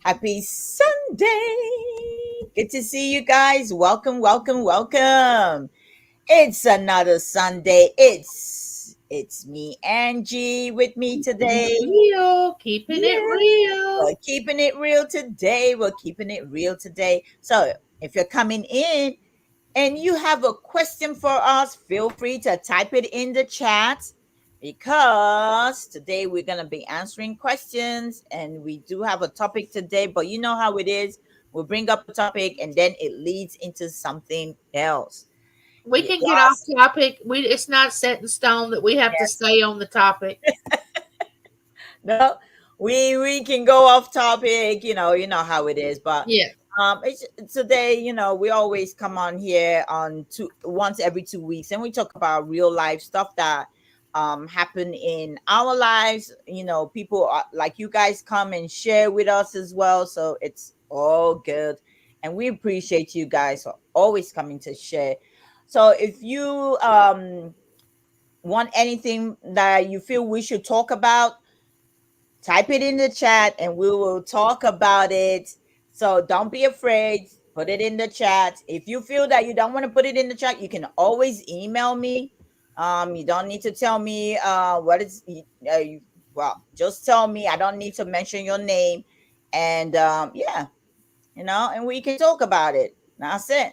Happy Sunday. Good to see you guys. Welcome, welcome, welcome. It's another Sunday. It's me, Angie, with me today. Real, keeping it real. We're keeping it real today. We're keeping it real today. So if you're coming in and you have a question for us, feel free to type it in the chat because today we're going to be answering questions and we do have a topic today, but you know how it is. We'll bring up a topic and then it leads into something else. We can get off topic. It's not set in stone that we have to stay on the topic. No, we can go off topic, you know how it is, but Yeah. it's today, we always come on here on once every 2 weeks and we talk about real life stuff that happen in our lives. People like you guys come and share with us as well, so it's all good and we appreciate you guys for always coming to share. So if you want anything that you feel we should talk about, type it in the chat and we will talk about it. So don't be afraid. Put it in the chat. If you feel that you don't want to put it in the chat, you can always email me. You don't need to tell me what it's. Well, just tell me. I don't need to mention your name, and yeah, and we can talk about it. That's it.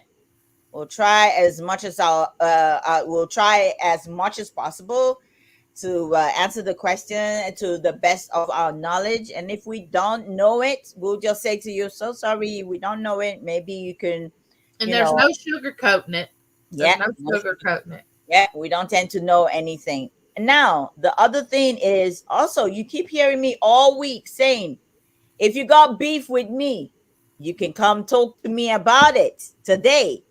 We'll try as much as we'll try as much as possible to answer the question to the best of our knowledge. And if we don't know it, we'll just say to you, so sorry, we don't know it. Maybe you can, And there's no sugar coating it. Yeah, there's no sugar coating it. Yeah, we don't tend to know anything. And now the other thing is also, you keep hearing me all week saying, if you got beef with me, you can come talk to me about it today.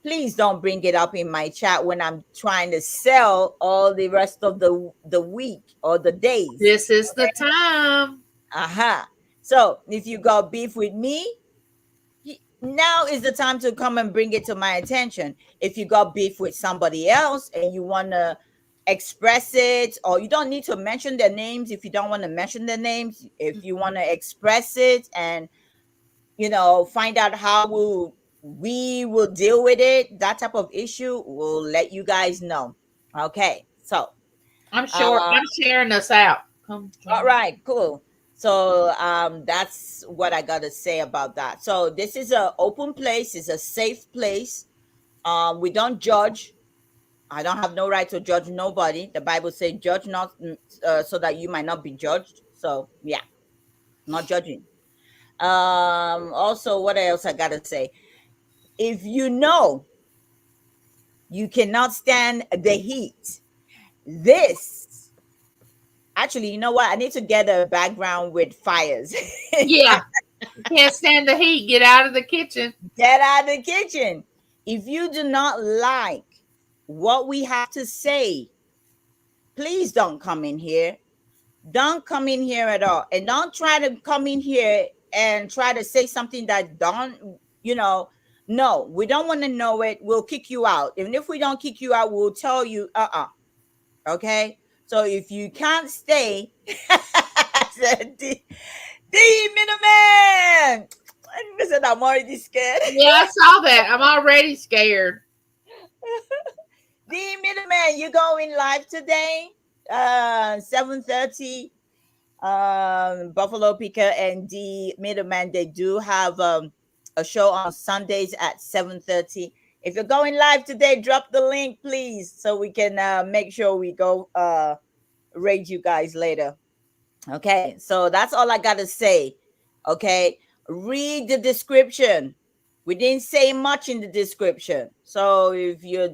Please don't bring it up in my chat when I'm trying to sell all the rest of the week or the days. This is the time. So if you got beef with me, now is the time to come and bring it to my attention. If you got beef with somebody else and you want to express it, or you don't need to mention their names if you don't want to mention their names, if you want to express it and find out how we will deal with it, that type of issue, we'll let you guys know. Okay, so I'm sharing us out. All right, cool. So that's what I gotta say about that. So this is an open place, it's a safe place. We don't judge. I don't have no right to judge nobody. The Bible says judge not so that you might not be judged. So yeah, not judging. Also, what else I gotta say? If you know you cannot stand the heat, actually, you know what? I need to get a background with fires. Yeah. Can't stand the heat. Get out of the kitchen. Get out of the kitchen. If you do not like what we have to say, please don't come in here. Don't come in here at all. And don't try to come in here and try to say something that no, we don't want to know it. We'll kick you out. Even if we don't kick you out, we'll tell you, okay? So if you can't stay, D Middleman. I said I'm already scared. Yeah, I saw that. I'm already scared. D Middleman, you going live today? 7:30. Buffalo Picker and D Middleman, they do have a show on Sundays at 7:30. If you're going live today, drop the link, please, so we can make sure we go raid you guys later. Okay, so that's all I gotta say. Okay, read the description. We didn't say much in the description, so if you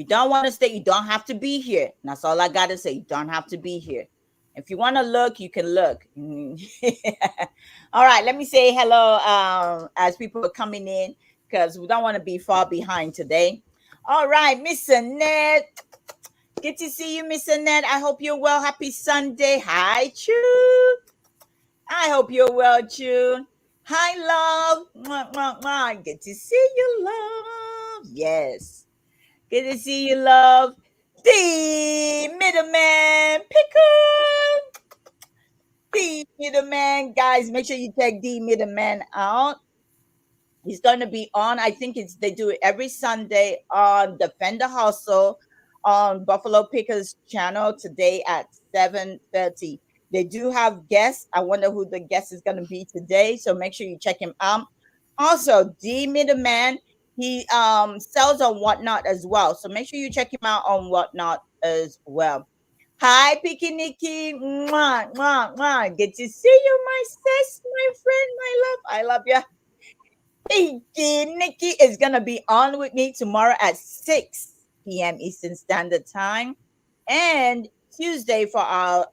don't want to stay, you don't have to be here. That's all I gotta say. You don't have to be here. If you want to look, you can look. All right, let me say hello as people are coming in, because we don't want to be far behind today. All right, Miss Annette. Good to see you, Miss Annette. I hope you're well. Happy Sunday. Hi, Chu. I hope you're well, Chu. Hi, love. Mwah, mwah, mwah. Good to see you, love. Yes. Good to see you, love. The Middleman Picker. Middleman, guys, make sure you check D Middleman out. He's going to be on. I think they do it every Sunday on Defender Hustle on Buffalo Pickers channel today at 7:30. They do have guests. I wonder who the guest is going to be today. So make sure you check him out. Also, D Middleman, he sells on Whatnot as well. So make sure you check him out on Whatnot as well. Hi, Picky Nikki. Mwah, mwah, mwah. Good to see you, my sis, my friend, my love. I love you. Picky Nikki is going to be on with me tomorrow at 6 p.m. Eastern Standard Time. And Tuesday for our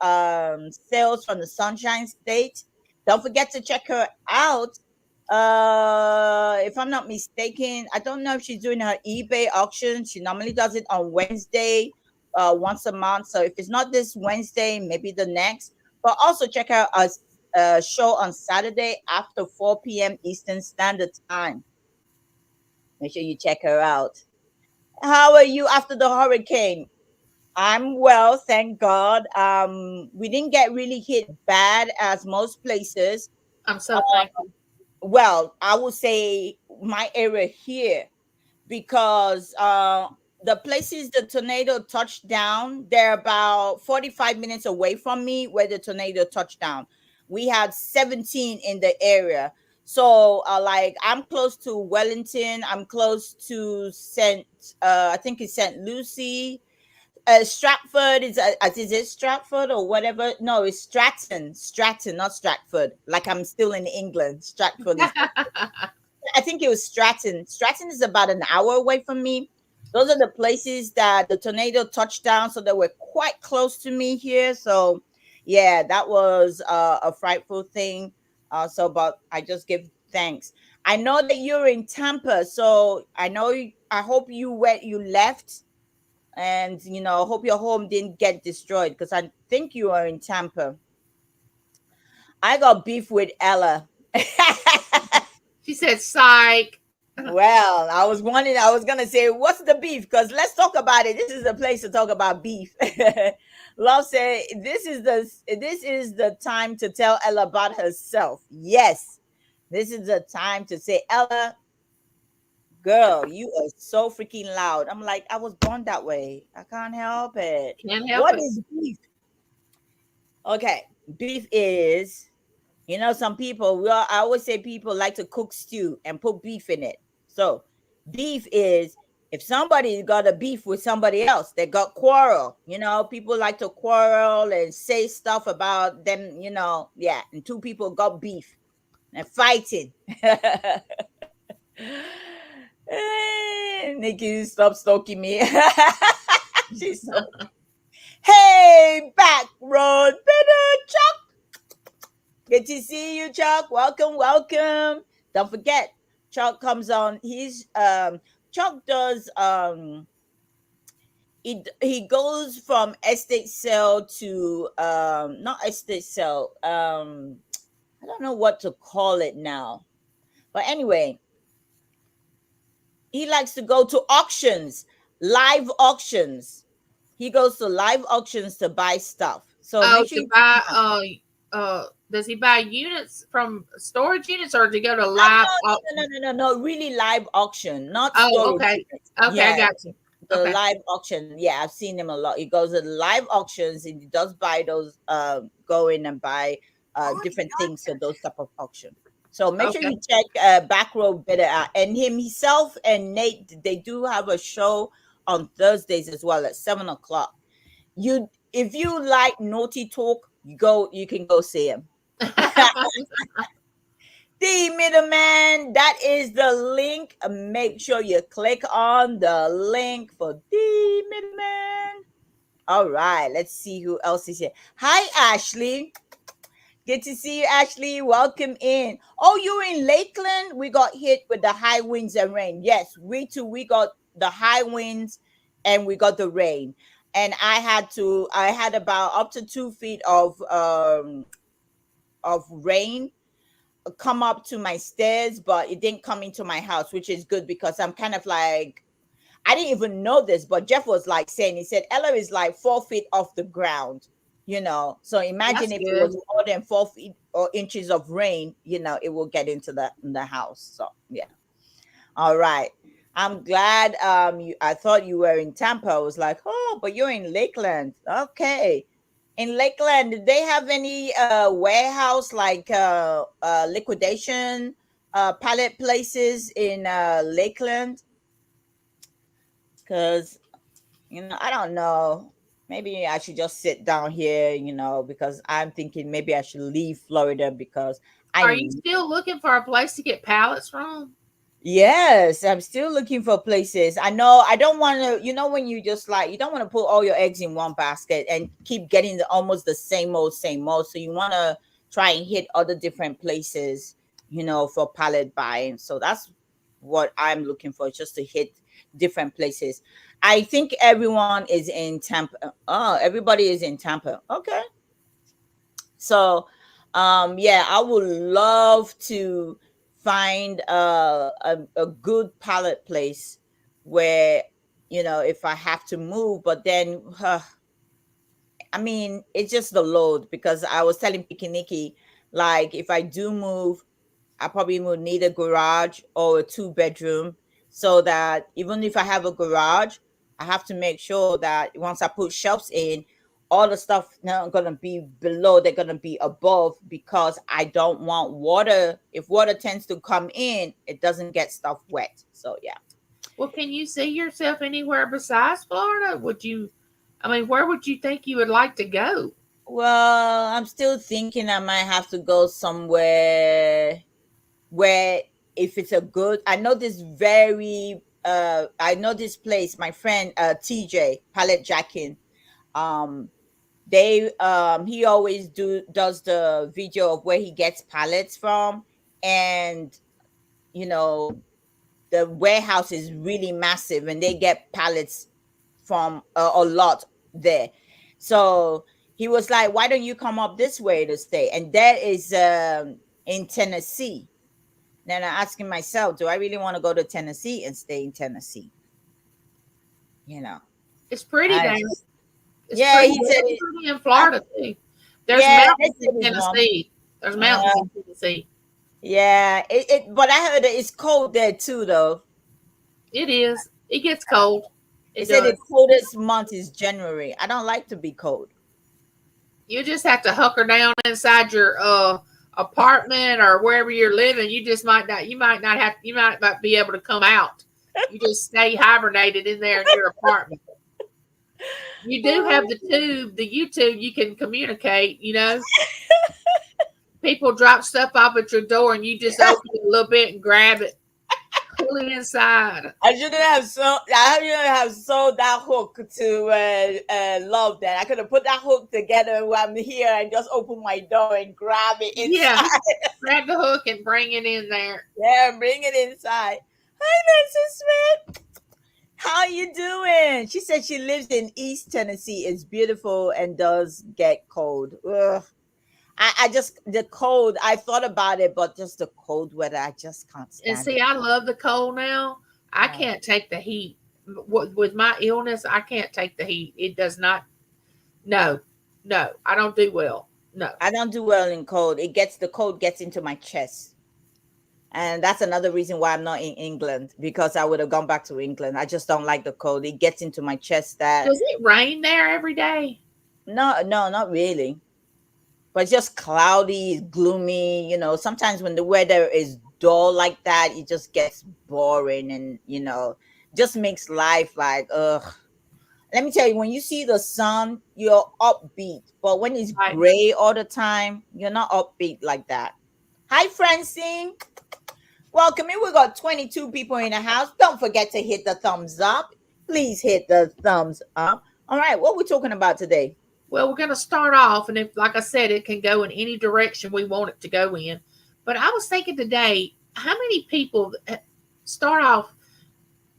sales from the Sunshine State. Don't forget to check her out. If I'm not mistaken, I don't know if she's doing her eBay auction. She normally does it on Wednesday, once a month. So if it's not this Wednesday, maybe the next. But also check out a show on Saturday after 4 p.m. Eastern Standard Time. Make sure you check her out. How are you after the hurricane? I'm well, thank God. We didn't get really hit bad as most places. I'm so thankful. Well, I would say my area here, because the places the tornado touched down, they're about 45 minutes away from me where the tornado touched down. We had 17 in the area. So like I'm close to Wellington, I'm close to I think it's St. Lucie. Stratford is it Stratford or whatever? No, it's Stratton, not Stratford. Like I'm still in England. Stratford is I think it was Stratton. Stratton is about an hour away from me. Those are the places that the tornado touched down, so they were quite close to me here. So yeah, that was a frightful thing. But I just give thanks. I know that you're in Tampa, so I hope you left. And hope your home didn't get destroyed, because I think you are in Tampa. I got beef with Ella. She said, "Psych." Well, I was gonna say, what's the beef? Because let's talk about it. This is the place to talk about beef. Love said, this is the time to tell Ella about herself. Yes, this is the time to say, Ella, girl, you are so freaking loud. I'm like, I was born that way. I can't help it. What is beef? Okay, beef is, some people, I always say people like to cook stew and put beef in it. So beef is if somebody got a beef with somebody else, they got quarrel. People like to quarrel and say stuff about them, yeah. And two people got beef and fighting. Nikki, stop stalking me. She's so. Hey, back road better, Chuck. Good to see you, Chuck. Welcome. Don't forget, Chuck comes on. Chuck does he goes from estate sale to not estate sale. I don't know what to call it now. But anyway, he likes to go to auctions, live auctions. He goes to live auctions to buy stuff. So make sure does he buy units from storage units, or does he go to live auction? No, really live auction, not storage units. Okay, yeah, I got you. The live auction. Yeah, I've seen him a lot. He goes to live auctions and he does buy those, go in and buy different things for those type of auction. So make sure you check Back Row Better out. And himself and Nate, they do have a show on Thursdays as well at 7:00. If you like naughty talk, you can go see him. The Middleman, that is the link. Make sure you click on the link for the Middleman. All right, let's see who else is here. Hi, Ashley. Good to see you, Ashley. Welcome in. Oh, you're in Lakeland? We got hit with the high winds and rain. Yes, we too. We got the high winds and we got the rain. And I had about up to 2 feet of rain come up to my stairs, but it didn't come into my house, which is good because I'm kind of like, I didn't even know this, but Jeff was like saying, he said, Ella is like 4 feet off the ground. So imagine That's if it good. was more than 4 feet or inches of rain, it will get into the house. So yeah. All right. I'm glad I thought you were in Tampa. I was like, oh, but you're in Lakeland. Okay. In Lakeland, did they have any warehouse like liquidation pallet places in Lakeland? Because I don't know. Maybe I should just sit down here, because I'm thinking maybe I should leave Florida because Are you still looking for a place to get pallets from? yes, I'm still looking for places. I know I don't want to, when you just like, you don't want to put all your eggs in one basket and keep getting almost the same old, same old. So you want to try and hit other different places, for pallet buying. So that's what I'm looking for, just to hit different places. I think everyone is in Tampa. Oh, everybody is in Tampa. Okay. So, yeah, I would love to find a good pallet place where, if I have to move, but then, I mean, it's just the load because I was telling Pikiniki, like, if I do move, I probably would need a garage or a 2-bedroom so that even if I have a garage, I have to make sure that once I put shelves in, all the stuff not gonna be below, they're gonna be above because I don't want water. If water tends to come in, it doesn't get stuff wet. So yeah. Well, can you see yourself anywhere besides Florida? Where would you think you would like to go? Well, I'm still thinking I might have to go somewhere where if it's a good, I know this place, my friend TJ Pallet Jacking. He always does the video of where he gets pallets from, and the warehouse is really massive and they get pallets from a lot there. So he was like, why don't you come up this way to stay? And that is in Tennessee. Then I'm asking myself, do I really want to go to Tennessee and stay in Tennessee? It's pretty I down. just, It's yeah, pretty, he said it's pretty in Florida too. There's yeah, they mountains said in it's warm. Tennessee. There's mountains in Tennessee. Yeah, but I heard that it's cold there too, though. It is. It gets cold. They It said the does. coldest month is January. I don't like to be cold. You just have to hunker down inside your apartment or wherever you're living. You just might not. You might not be able to come out. You just stay hibernated in there in your apartment. You do have the YouTube. You can communicate. People drop stuff off at your door, and you just open it a little bit and grab it. Pull it inside. I shouldn't have sold that hook to love that. I could have put that hook together while I'm here and just open my door and grab it inside. Yeah, grab the hook and bring it in there. Yeah, bring it inside. Hi, Nancy Smith. How you doing? She said she lives in East Tennessee. It's beautiful and does get cold. Ugh. I just, the cold, I thought about it, but just the cold weather, I just can't stand And see, it. I love the cold now. I can't take the heat. With my illness, I can't take the heat. It does not. No, I don't do well. No. I don't do well in cold. The cold gets into my chest. And that's another reason why I'm not in England, because I would have gone back to England. I just don't like the cold. It gets into my chest. Does it rain there every day? No, not really. But it's just cloudy, gloomy. Sometimes when the weather is dull like that, it just gets boring and, just makes life like, ugh. Let me tell you, when you see the sun, you're upbeat. But when it's gray all the time, you're not upbeat like that. Hi, Francine. Welcome in. We got 22 people in the house. Don't forget to hit the thumbs up. Please hit the thumbs up. All right, what we're talking about today? Well, we're going to start off, and like I said, it can go in any direction we want it to go in. But I was thinking today, how many people start off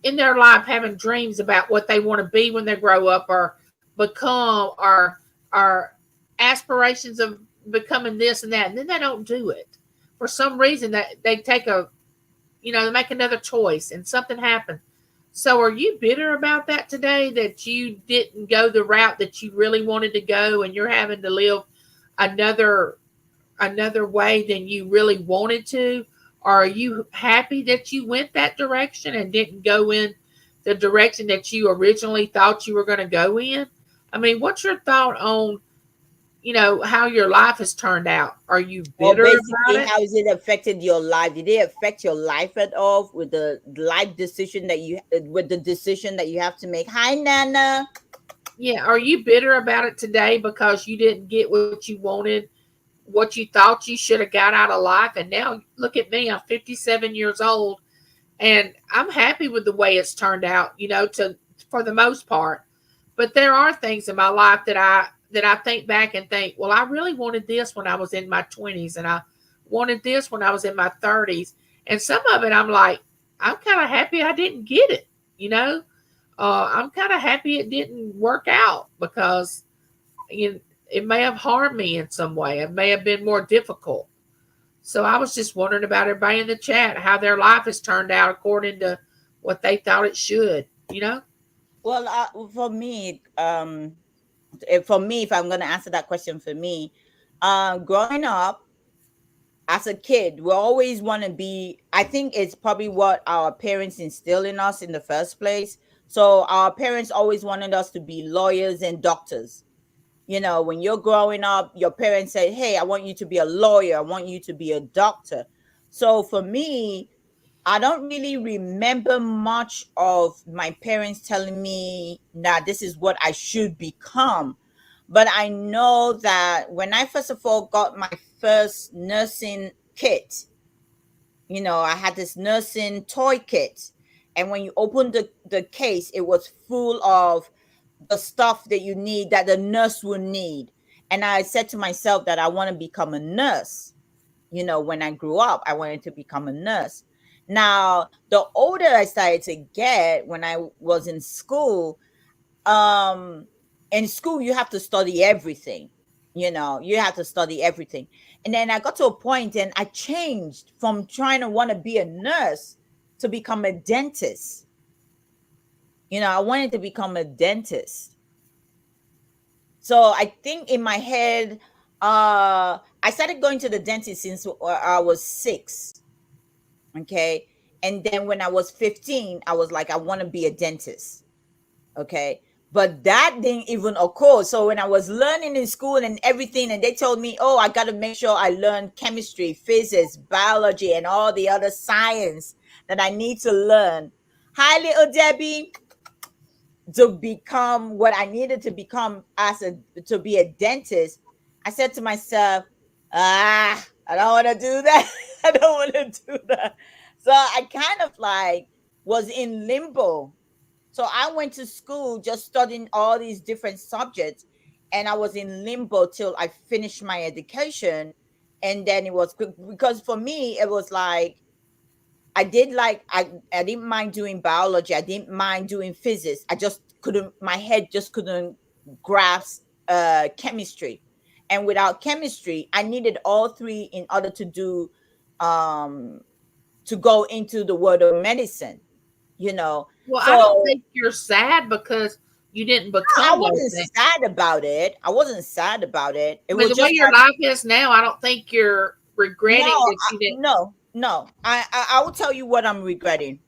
in their life having dreams about what they want to be when they grow up or become, or aspirations of becoming this and that, and then they don't do it. For some reason, that they take they make another choice and something happens. So are you bitter about that today, that you didn't go the route that you really wanted to go, and you're having to live another way than you really wanted to? Or are you happy that you went that direction and didn't go in the direction that you originally thought you were going to go in? I mean, what's your thought on, how your life has turned out? Are you Or bitter basically, about it? how has it affected your life? Did it affect your life at all with the life decision that with the decision that you have to make? Hi, Nana. Yeah, are you bitter about it today because you didn't get what you wanted, what you thought you should have got out of life? And now look at me, I'm 57 years old, and I'm happy with the way it's turned out, to for the most part. But there are things in my life that I think back and think, well, I really wanted this when I was in my 20s, and I wanted this when I was in my 30s. And some of it I'm like, I'm kind of happy I didn't get it, you know? I'm kind of happy it didn't work out, because it may have harmed me in some way. It may have been more difficult. So I was just wondering about everybody in the chat, how their life has turned out according to what they thought it should. Well, for me, if I'm going to answer that question, for me, growing up as a kid, we always want to be. I think it's probably what our parents instill in us in the first place. So our parents always wanted us to be lawyers and doctors. When you're growing up, your parents say, hey, I want you to be a lawyer, I want you to be a doctor. So for me, I don't really remember much of my parents telling me that this is what I should become. But I know that when I first of all got my first nursing kit, I had this nursing toy kit. And when you opened the case, it was full of the stuff that you need, that the nurse will need. And I said to myself that I want to become a nurse. When I grew up, I wanted to become a nurse. Now, the older I started to get, when I was um, in school, you have to study everything. You have to study everything. And then I got to a point and I changed from trying to want to be a nurse to become a dentist. I wanted to become a dentist. So I think in my head, I started going to the dentist since I was 6. Okay. And then when I was 15, I was like, I want to be a dentist. Okay. But that didn't even occur. So when I was learning in school and everything, and they told me, oh, I got to make sure I learn chemistry, physics, biology, and all the other science that I need to learn. Hi, little Debbie. To become what I needed to become to be a dentist, I said to myself, I don't want to do that. I don't want to do that. So I kind of like was in limbo. So I went to school just studying all these different subjects, and I was in limbo till I finished my education. And then it was quick, because for me it was like I didn't mind doing biology. I didn't mind doing physics. I just couldn't, my head just couldn't grasp chemistry. And without chemistry, I needed all three in order to do to go into the world of medicine, you know. Well, I don't So think you're sad because you didn't I become those wasn't things. sad about it. I wasn't sad about it. It I mean, was the way just your life is now, I don't think you're no, regretting that you didn't. no. I will tell you what I'm regretting.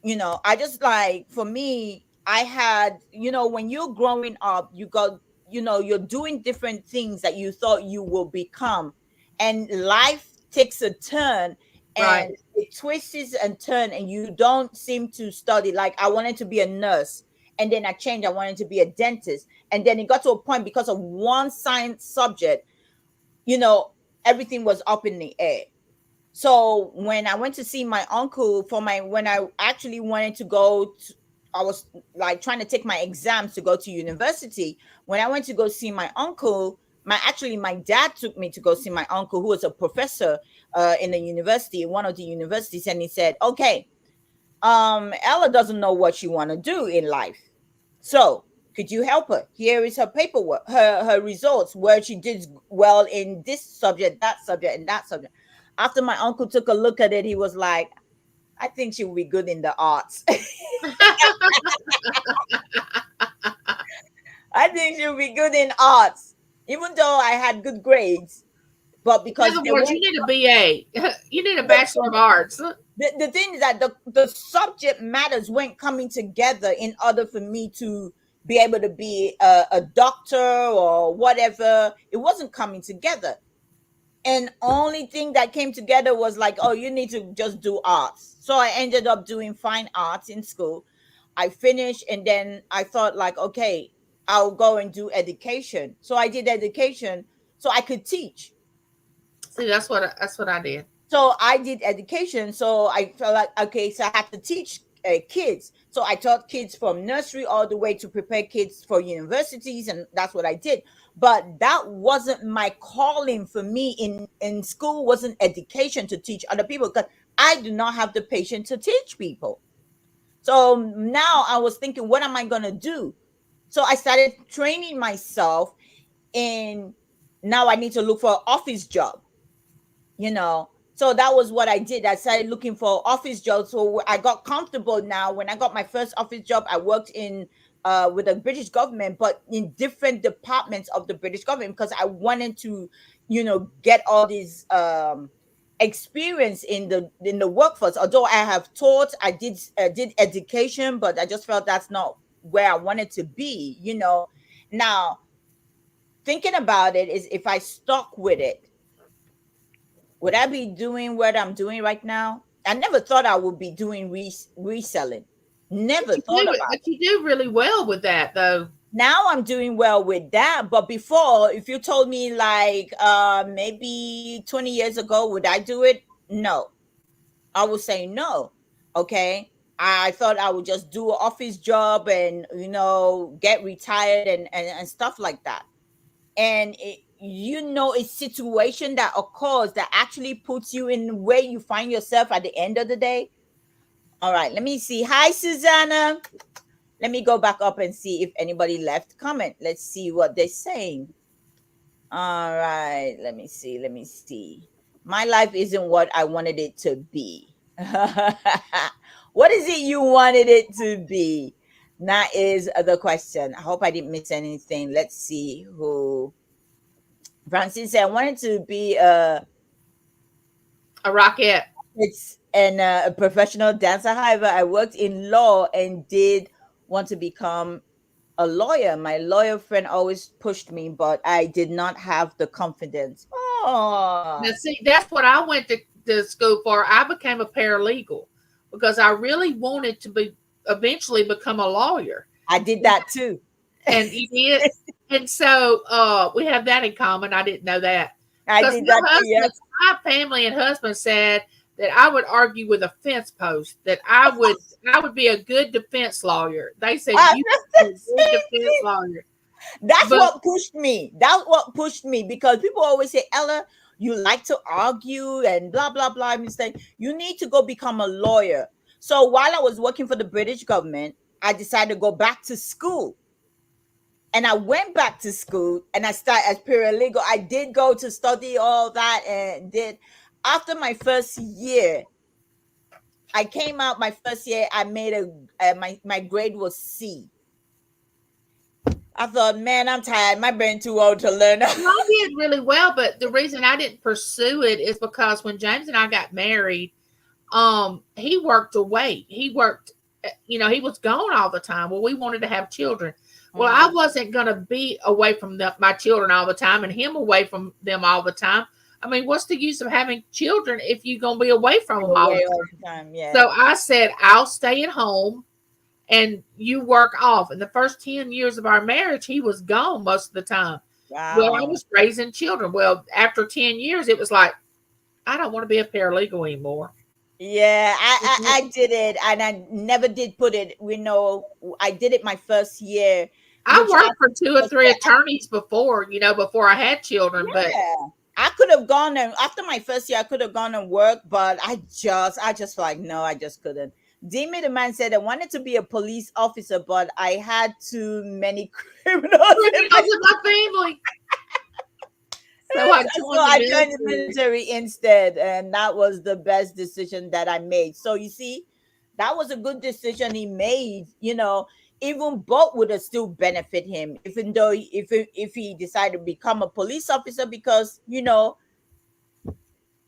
I just like, for me, I had, when you're growing up, you got, you're doing different things that you thought you will become, and life takes a turn, Right. and it twists and turn, and you don't seem to study. Like, I wanted to be a nurse, and then I changed. I wanted to be a dentist, and then it got to a point because of one science subject, you know, everything was up in the air. So when I went to see my uncle when I actually wanted to I was like trying to take my exams to go to university. When I went to go see my uncle, my dad took me to go see my uncle, who was a professor in the university, one of the universities, and he said, okay, Ella doesn't know what she want to do in life. So could you help her? Here is her paperwork, her results, where she did well in this subject, that subject, and that subject. After my uncle took a look at it, he was like, I think she will be good in the arts. I think she'll be good in arts, even though I had good grades. But In because other they words, you won't, need a BA. You need a Bachelor of Arts. the thing is that the subject matters weren't coming together in order for me to be able to be a doctor or whatever. It wasn't coming together. And only thing that came together was like, oh, you need to just do arts. So I ended up doing fine arts in school. I finished, and then I thought like, okay, I'll go and do education. So I did education so I could teach. See, that's what I did. So I did education. So I felt like, okay, so I had to teach kids. So I taught kids from nursery all the way to prepare kids for universities, and that's what I did. But that wasn't my calling for me in school. Wasn't education to teach other people, because I do not have the patience to teach people. So now I was thinking, what am I gonna do? So I started training myself, and now I need to look for an office job, you know. So that was what I did. I started looking for office jobs. So I got comfortable. Now when I got my first office job, I worked in with the British government, but in different departments of the British government, because I wanted to, get all these experience in the workforce. Although I have taught, I did education, but I just felt that's not where I wanted to be. Now thinking about it is, if I stuck with it, would I be doing what I'm doing right now? I never thought I would be doing reselling. Never thought about But it. you do really well with that, though. Now I'm doing well with that. But before, if you told me like maybe 20 years ago, would I do it? No. I would say no. Okay. I thought I would just do an office job and get retired and stuff like that. And a situation that occurs that actually puts you in where you find yourself at the end of the day. All right, let me see. Hi, Susanna. Let me go back up and see if anybody left comment. Let's see what they're saying. All right, let me see. My life isn't what I wanted it to be. What is it you wanted it to be? That is the question. I hope I didn't miss anything. Let's see who. Francine said, I wanted to be A rocket. a professional dancer. However, I worked in law and did want to become a lawyer. My lawyer friend always pushed me, but I did not have the confidence. Oh, Now, see, that's what I went to school for. I became a paralegal because I really wanted to eventually become a lawyer. I did that too. And you did. And so we have that in common. I didn't know that. I Because did that too. Yeah. my family and husband said that I would argue with a fence post, that I would be a good defense lawyer. They said you would be a good defense lawyer. That's what pushed me. That's what pushed me, because people always say, Ella, you like to argue and blah, blah, blah. I'm saying, you need to go become a lawyer. So while I was working for the British government, I decided to go back to school. And I went back to school and I started as paralegal. I did go to study all that, and did. After my first year, I came out my first year, I made my grade was C. I thought, man, I'm tired. My brain too old to learn. I did really well, but the reason I didn't pursue it is because when James and I got married, he worked away. He worked, he was gone all the time. Well, we wanted to have children. Well, I wasn't going to be away from my children all the time and him away from them all the time. I mean, what's the use of having children if you're going to be away from them all the time? Yeah. So I said, I'll stay at home and you work off. In the first 10 years of our marriage, he was gone most of the time. Wow. Well, I was raising children. Well, after 10 years, it was like, I don't want to be a paralegal anymore. Yeah, I did it, and I never did put it. I did it my first year. I worked for 2 or 3 attorneys before I had children. Yeah. But I could have gone, and after my first year, I could have gone and worked, but I just like, no, I just couldn't. Demi the man said, I wanted to be a police officer, but I had too many criminals in my family. So I joined the military instead, and that was the best decision that I made. So you see, that was a good decision he made. Even both would have still benefit him, even though if he decided to become a police officer, because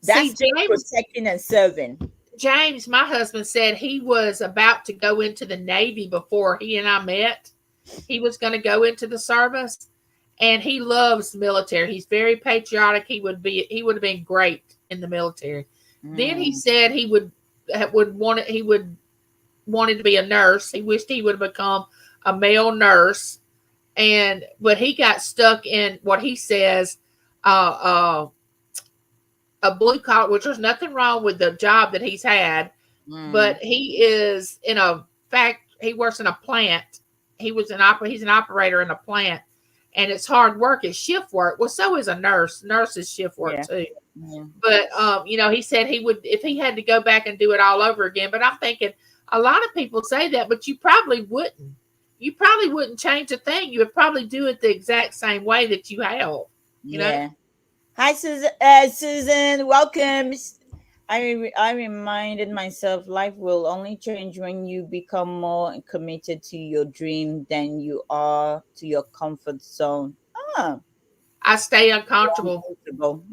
that's being protecting and serving. James, my husband, said he was about to go into the Navy before he and I met. He was going to go into the service, and he loves military. He's very patriotic. He would have been great in the military. Then he said he wanted to be a nurse. He wished he would have become a male nurse, but he got stuck in what he says a blue collar, which there's nothing wrong with the job that he's had, but he is he works in a plant. He's an operator in a plant, and it's hard work. It's shift work. Well, so is a nurse. Nurse is shift work too. Yeah. But he said he would if he had to go back and do it all over again. But I'm thinking a lot of people say that, but you probably wouldn't. You probably wouldn't change a thing. You would probably do it the exact same way that you have. You know. Hi, Susan. Susan, welcome. I reminded myself life will only change when you become more committed to your dream than you are to your comfort zone. I stay uncomfortable.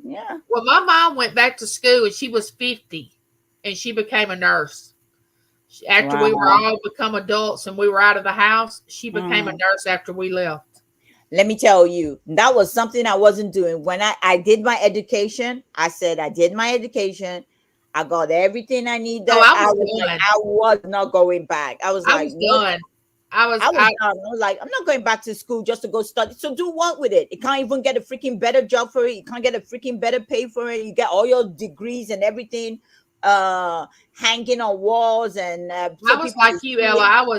Yeah. Well, my mom went back to school and she was 50 and she became a nurse. After we were all become adults and we were out of the house, she became a nurse after we left. Let me tell you, that was something I wasn't doing. When I did my education, I said I did my education. I got everything I needed. I was not going back. I was done. I was like, I'm not going back to school just to go study. So do what with it? You can't even get a freaking better job for it. You can't get a freaking better pay for it. You get all your degrees and everything hanging on walls. And I was like you, Ella.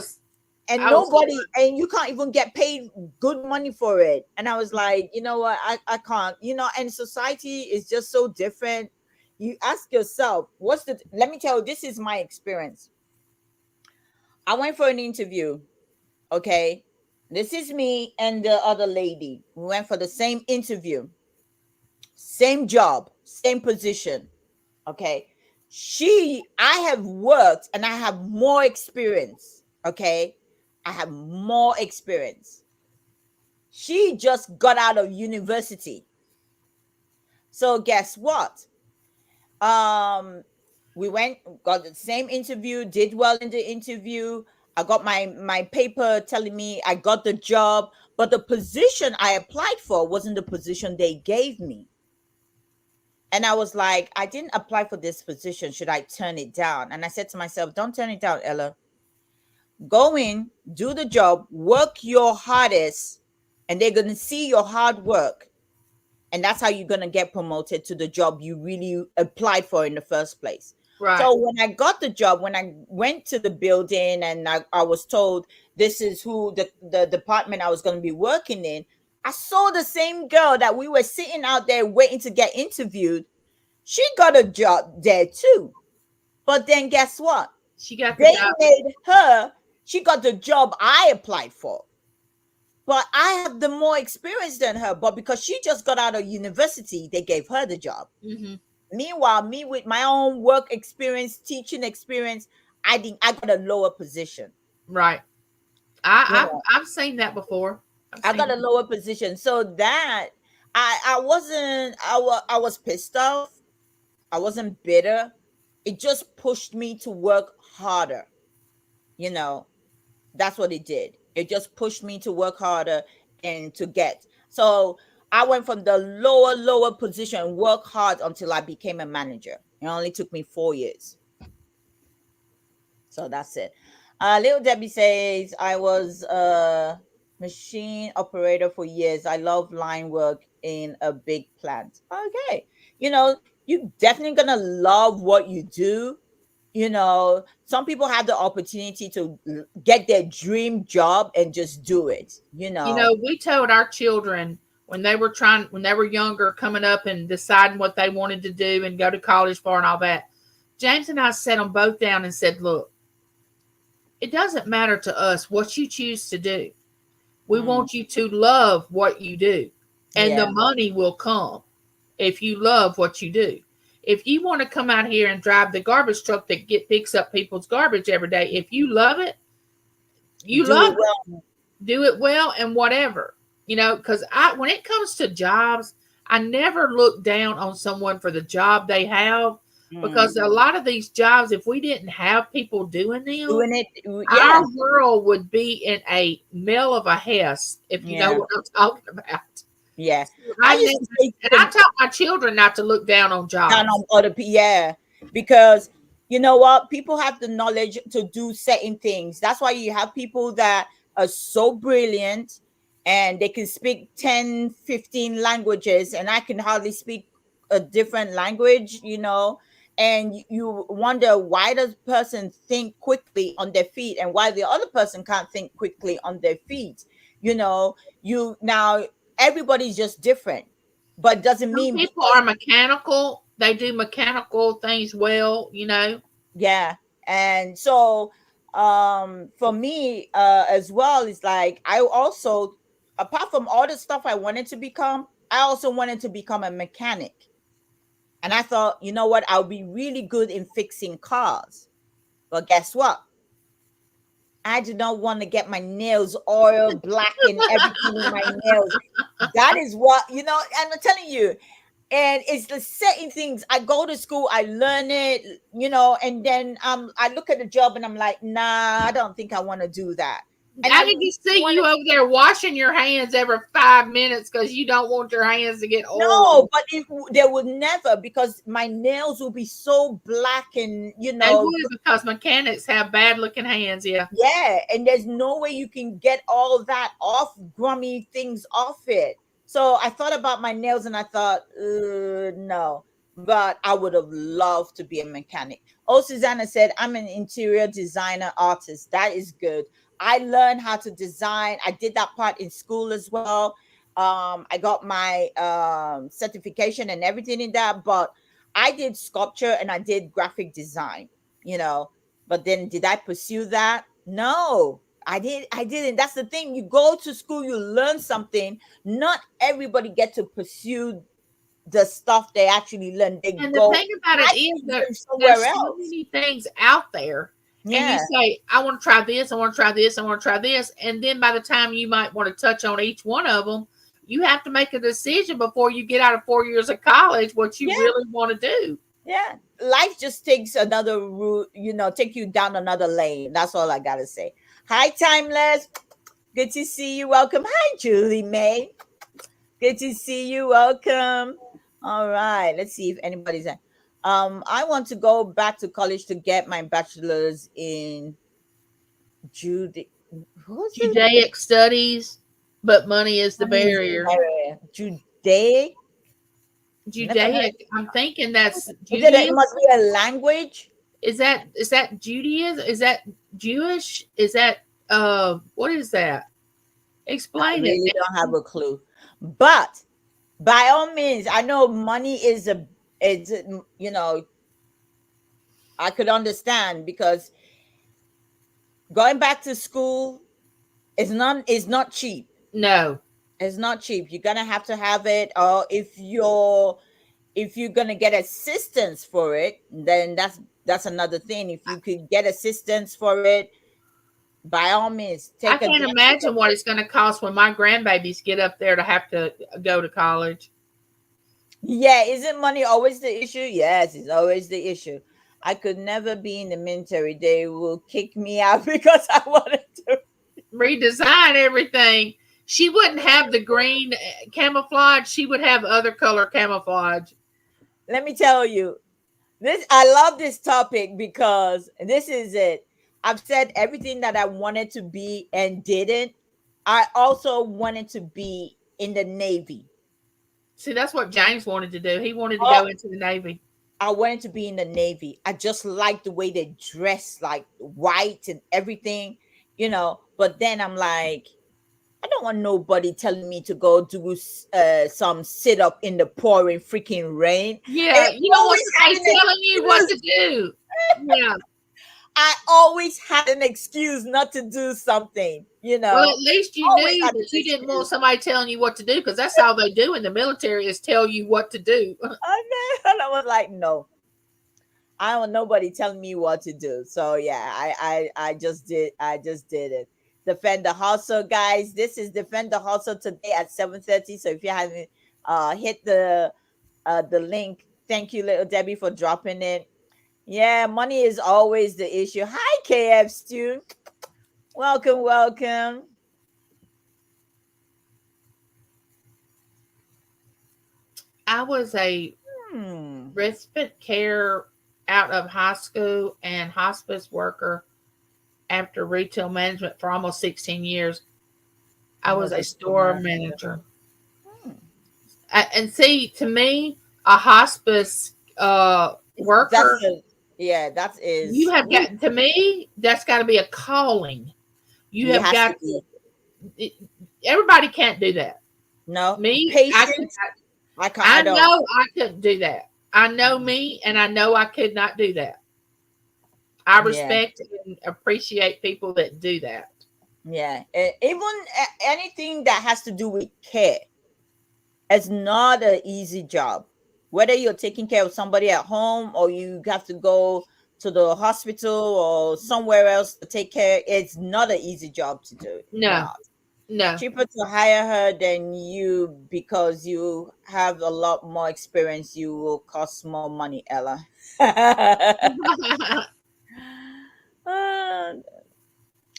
And you can't even get paid good money for it. And I was like, you know what? I can't, and society is just so different. You ask yourself, let me tell you, this is my experience. I went for an interview. Okay. This is me and the other lady. We went for the same interview, same job, same position. Okay. I have worked and I have more experience. Okay. I have more experience. She just got out of university. So guess what? We got the same interview, did well in the interview. I got my paper telling me I got the job, but the position I applied for wasn't the position they gave me. And I was like, I didn't apply for this position. Should I turn it down? And I said to myself, don't turn it down, Ella. Go in, do the job, work your hardest, and they're going to see your hard work. And that's how you're going to get promoted to the job you really applied for in the first place. Right. So when I got the job, when I went to the building and I was told this is who the department I was going to be working in, I saw the same girl that we were sitting out there waiting to get interviewed. She got a job there too. But then guess what? She got the job I applied for. But I have the more experience than her. But because she just got out of university, they gave her the job. Mm-hmm. Meanwhile, me with my own work experience, teaching experience, I got a lower position. Right. I've seen that before. I got a lower position. So that I was pissed off. I wasn't bitter. It just pushed me to work harder. That's what it did. It just pushed me to work harder and to get. So I went from the lower position, work hard until I became a manager. It only took me 4 years. So that's it. Little Debbie says, I was a machine operator for years. I love line work in a big plant. Okay. You're definitely going to love what you do. Some people have the opportunity to get their dream job and just do it. We told our children when they were younger, coming up and deciding what they wanted to do and go to college for and all that. James and I sat them both down and said, look, it doesn't matter to us what you choose to do. We want you to love what you do, and the money will come. if you love what you do. If you want to come out here and drive the garbage truck that picks up people's garbage every day, if you love it, you love it. Do it well and whatever. Because when it comes to jobs, I never look down on someone for the job they have, because a lot of these jobs, if we didn't have people doing it, our world would be in a mill of a hess, if you know what I'm talking about. Yeah. I taught my children not to look down on jobs. Down on other people, because you know what? People have the knowledge to do certain things. That's why you have people that are so brilliant and they can speak 10, 15 languages, and I can hardly speak a different language, and you wonder, why does person think quickly on their feet and why the other person can't think quickly on their feet. Now everybody's just different, but doesn't mean people are mechanical. They do mechanical things well, Yeah. And so for me as well, it's like, I also, apart from all the stuff I wanted to become, I also wanted to become a mechanic. And I thought, you know what, I'll be really good in fixing cars. But guess what? I do not want to get my nails oiled, black, and everything in my nails. That is what, and I'm telling you, and it's the certain things. I go to school, I learn it, and then I look at the job and I'm like, nah, I don't think I want to do that. And I can see you over there washing your hands every 5 minutes because you don't want your hands to get old. No, but they would never, because my nails will be so black, and they would, because mechanics have bad looking hands. Yeah, and there's no way you can get all of that off, grummy things off it. So I thought about my nails and I thought, no, but I would have loved to be a mechanic. Oh, Susanna said, I'm an interior designer artist. That is good. I learned how to design. I did that part in school as well. I got my certification and everything in that, but I did sculpture and I did graphic design, but then did I pursue that? No, I didn't. That's the thing. You go to school, you learn something. Not everybody get to pursue the stuff they actually learn. The thing about it is there's so many things out there. And you say, I want to try this, I want to try this, I want to try this. And then by the time you might want to touch on each one of them, you have to make a decision before you get out of 4 years of college what you really want to do. Yeah. Life just takes another route, take you down another lane. That's all I got to say. Hi, Timeless. Good to see you. Welcome. Hi, Julie May. Good to see you. Welcome. All right. Let's see if anybody's there. I want to go back to college to get my bachelor's in Judaic studies, but money is the barrier. Judaic. I'm thinking that's Judaism. It must be a language. Is that Judaism? Is that Jewish? Is that what is that? Explain it. I really don't have a clue. But by all means, I know money is I could understand, because going back to school is not cheap. No, it's not cheap. You're gonna have to have it, or if you're gonna get assistance for it, then that's another thing. If you could get assistance for it, by all means, I can't imagine what it's going to cost when my grandbabies get up there to have to go to college. Yeah, isn't money always the issue? Yes, it's always the issue. I could never be in the military. They will kick me out because I wanted to redesign everything. She wouldn't have the green camouflage. She would have other color camouflage. Let me tell you, I love this topic because this is it. I've said everything that I wanted to be and didn't. I also wanted to be in the Navy. See, that's what James wanted to do. He wanted to go into the Navy. I wanted to be in the Navy. I just like the way they dress, like white and everything, But then I'm like, I don't want nobody telling me to go do some sit up in the pouring freaking rain. Yeah, you don't want somebody telling you what to do. Yeah. I always had an excuse not to do something, Well, at least you Always knew had an that you didn't want excuse. somebody telling you what to do, because that's all they do in the military is tell you what to do. I know. And I was like, no, I don't want nobody telling me what to do. So yeah, I just did it. Defend the hustle, guys. This is Defend the Hustle today at 7:30. So if you haven't hit the link, thank you, little Debbie, for dropping it. Yeah, money is always the issue. Hi, KF Stu. Welcome, welcome. I was a respite care out of high school and hospice worker after retail management for almost 16 years. I was a store manager. And see, to me, a hospice worker, that is. you have got, to me, that's got to be a calling. You have got to, everybody can't do that. No, me, patience. I know I couldn't do that. I know me, and I know I could not do that. I respect and appreciate people that do that. Yeah, even anything that has to do with care, it's not an easy job. Whether you're taking care of somebody at home or you have to go to the hospital or somewhere else to take care, it's not an easy job to do. No. Cheaper to hire her than you, because you have a lot more experience. You will cost more money, Ella.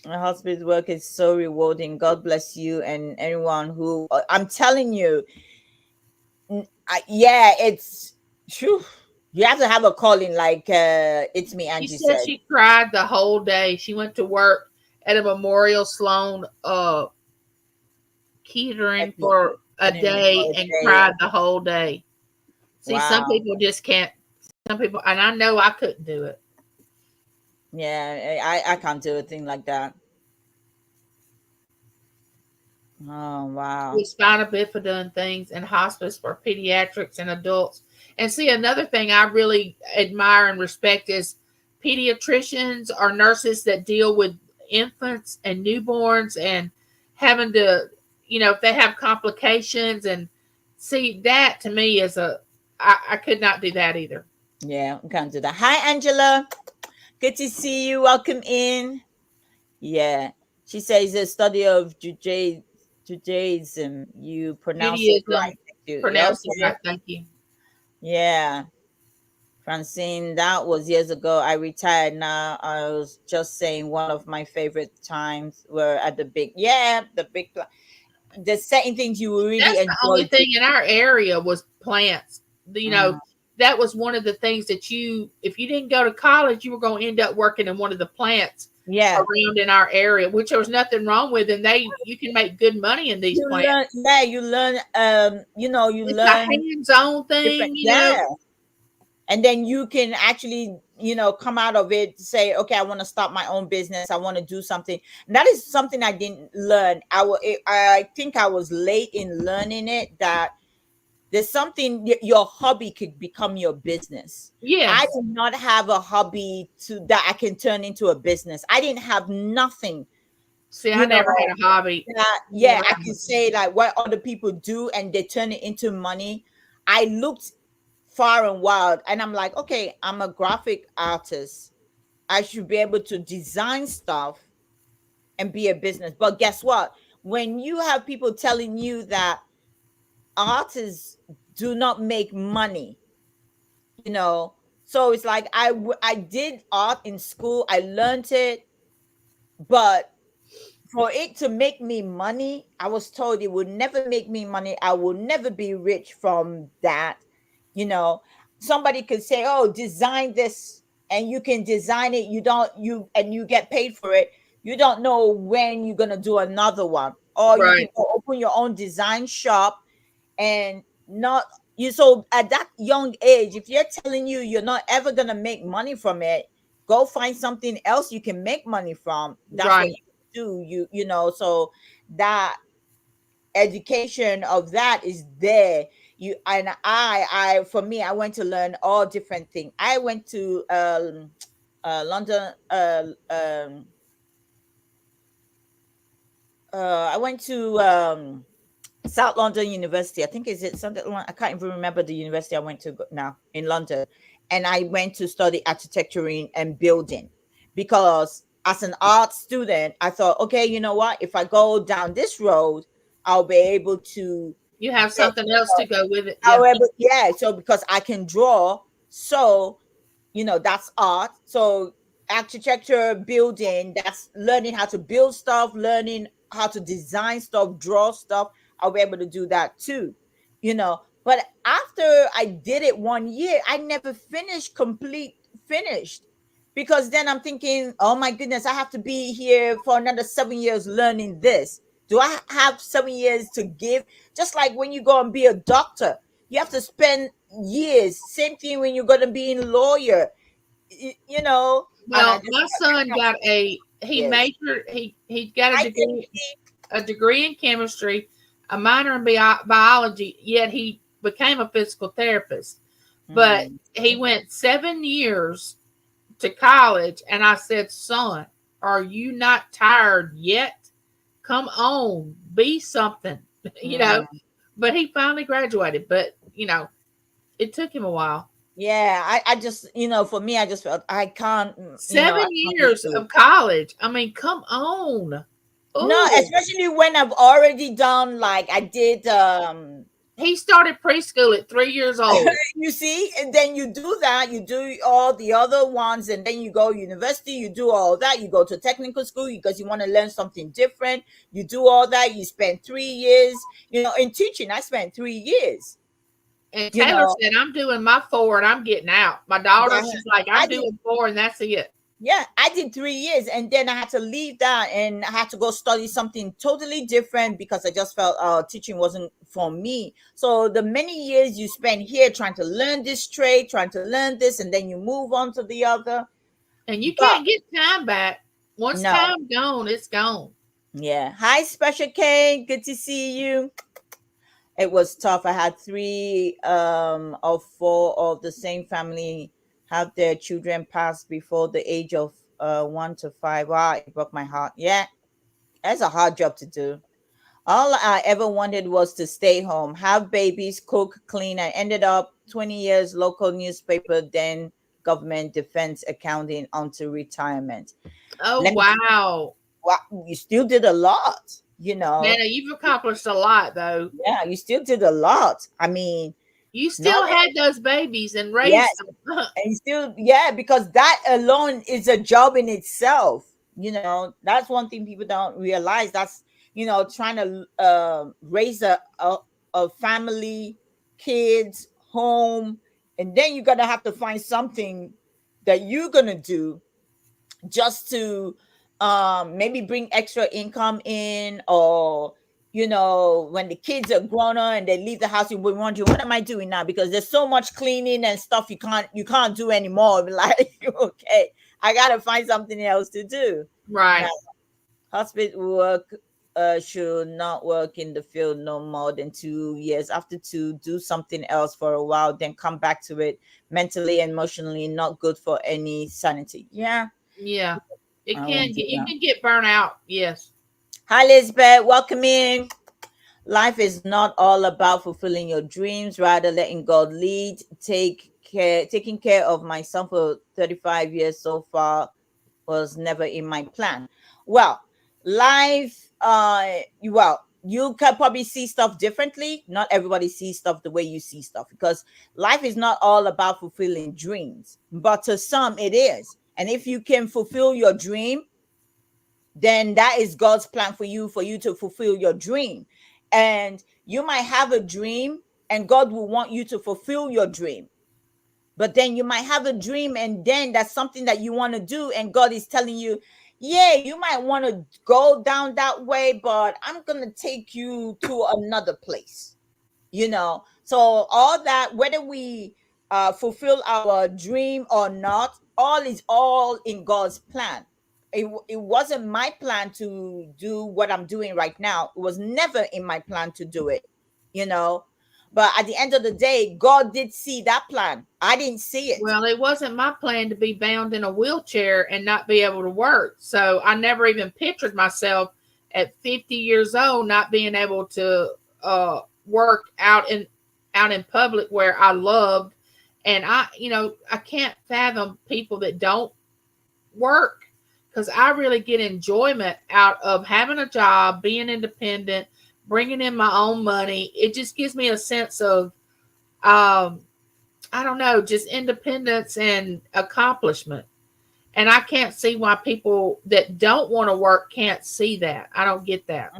Hospice work is so rewarding. God bless you and anyone who, I'm telling you, it's true. You have to have a calling, like it's me, Angie said. She cried the whole day. She went to work at a Memorial Sloan catering for a day and cried the whole day. See, some people just can't. Some people, and I know I couldn't do it. Yeah, I can't do a thing like that. Oh, wow. With spinal bifida things and hospice for pediatrics and adults. And see, another thing I really admire and respect is pediatricians or nurses that deal with infants and newborns and having to, if they have complications. And see, that to me is I could not do that either. Yeah, I can't do that. Hi, Angela. Good to see you. Welcome in. Yeah. She says a study of Judaism. You pronounce it right. Pronounce it right. Thank you. Yeah. Francine, that was years ago. I retired now. I was just saying one of my favorite times were at the big, the certain things you will really enjoy. The only thing in our area was plants. That was one of the things that if you didn't go to college, you were going to end up working in one of the plants around in our area, which there was nothing wrong with. And you can make good money in these plants. You learn, you learn a hands-on thing, and then you can actually, come out of it, say, okay, I want to start my own business. I want to do something. And that is something I didn't learn. I think I was late in learning it, that there's something, your hobby could become your business. Yeah. I did not have a hobby that I can turn into a business. I didn't have nothing. See, I never had a hobby. I can say like what other people do and they turn it into money. I looked far and wide and I'm like, okay, I'm a graphic artist. I should be able to design stuff and be a business. But guess what? When you have people telling you that artists do not make money, so it's like I did art in school. I learned it, but for it to make me money, I was told it would never make me money. I will never be rich from that. Somebody could say, oh, design this, and you can design it. And you get paid for it. You don't know when you're going to do another one, or you can go open your own design shop and not you. So at that young age, if you're telling you're not ever going to make money from it, go find something else you can make money from. That's what you do. So that education of that is there. I for me, I went to learn all different things. I went to London. I went to South London University. I think is it something. I can't even remember the university I went to now in London, and I went to study architecture and building because as an art student, I thought, okay, you know what? If I go down this road, I'll be able to You have get. something else to go with it. Yeah. However, yeah. So because I can draw, so that's art. So architecture, building, that's learning how to build stuff, learning how to design stuff, draw stuff. I'll be able to do that too, but after I did it 1 year, I never finished, because then I'm thinking, oh my goodness, I have to be here for another 7 years learning this. Do I have 7 years to give? Just like when you go and be a doctor, you have to spend years. Same thing when you're going to be a lawyer, and I Well, just my son got he yes. majored he got I think a degree in chemistry, a minor in biology, yet he became a physical therapist. But he went 7 years to college, and I said, "Son, are you not tired yet? Come on, be something." But he finally graduated, but it took him a while. yeah, I just, for me, I just felt I can't, I Seven can't just years do it. of college. I mean, come on. No, Oh, especially when I've already done, like I did, he started preschool at 3 years old. you see, and then you do that, you do all the other ones, and then you go university, you do all that, you go to technical school because you want to learn something different. You do all that, you spend 3 years, in teaching. I spent 3 years, And you Taylor know. said, I'm doing my 4 and I'm getting out. My daughter, Yeah, she's like, I I'm did. doing 4 and that's it. Yeah, I did 3 years, and then I had to leave that, and I had to go study something totally different because I just felt teaching wasn't for me. So the many years you spend here trying to learn this trade, trying to learn this, and then you move on to the other. And you But can't get time back. Once no, time gone, it's gone. yeah. Hi, Special K. Good to see you. It was tough. I had three of four of the same family have their children pass before the age of 1 to 5. Wow, it broke my heart. Yeah, that's a hard job to do. All I ever wanted was to stay home, have babies, cook, clean. I ended up 20 years local newspaper, then government, defense, accounting, onto retirement. Oh, Let me, wow. wow, you still did a lot, Nana, you've accomplished a lot, though. Yeah, you still did a lot. I mean, You not still had those babies and yeah, raised them. and still, yeah, because that alone is a job in itself. That's one thing people don't realize. That's trying to raise a family, kids, home, and then you're gonna have to find something that you're gonna do just to maybe bring extra income in, or when the kids are grown up and they leave the house, you will wonder, what am I doing now? Because there's so much cleaning and stuff you can't do anymore. Like, okay, I gotta find something else to do. Right. Now, hospice work should not work in the field no more than 2 years. After two, do something else for a while, then come back to it. Mentally and emotionally not good for any sanity. Yeah, Yeah. I won't do You that. can get burnt out. Yes. Hi, Lisbeth. Welcome in. Life is not all about fulfilling your dreams, rather letting God lead. Taking care of my son for 35 years so far was never in my plan. Well, life, you can probably see stuff differently. Not everybody sees stuff the way you see stuff, because life is not all about fulfilling dreams, but to some it is. And if you can fulfill your dream, then that is God's plan for you to fulfill your dream. And you might have a dream and God will want you to fulfill your dream. But then you might have a dream and then that's something that you want to do, and God is telling you, yeah, you might want to go down that way, but I'm going to take you to another place. So all that, whether we fulfill our dream or not, all is all in God's plan. It wasn't my plan to do what I'm doing right now. It was never in my plan to do it, you know But at the end of the day, God did see that plan. I didn't see it. Well, it wasn't my plan to be bound in a wheelchair and not be able to work. So I never even pictured myself at 50 years old not being able to work out in public where I loved. And I can't fathom people that don't work, because I really get enjoyment out of having a job, being independent, bringing in my own money. It just gives me a sense of I don't know, just independence and accomplishment. And I can't see why people that don't want to work can't see that. I don't get that.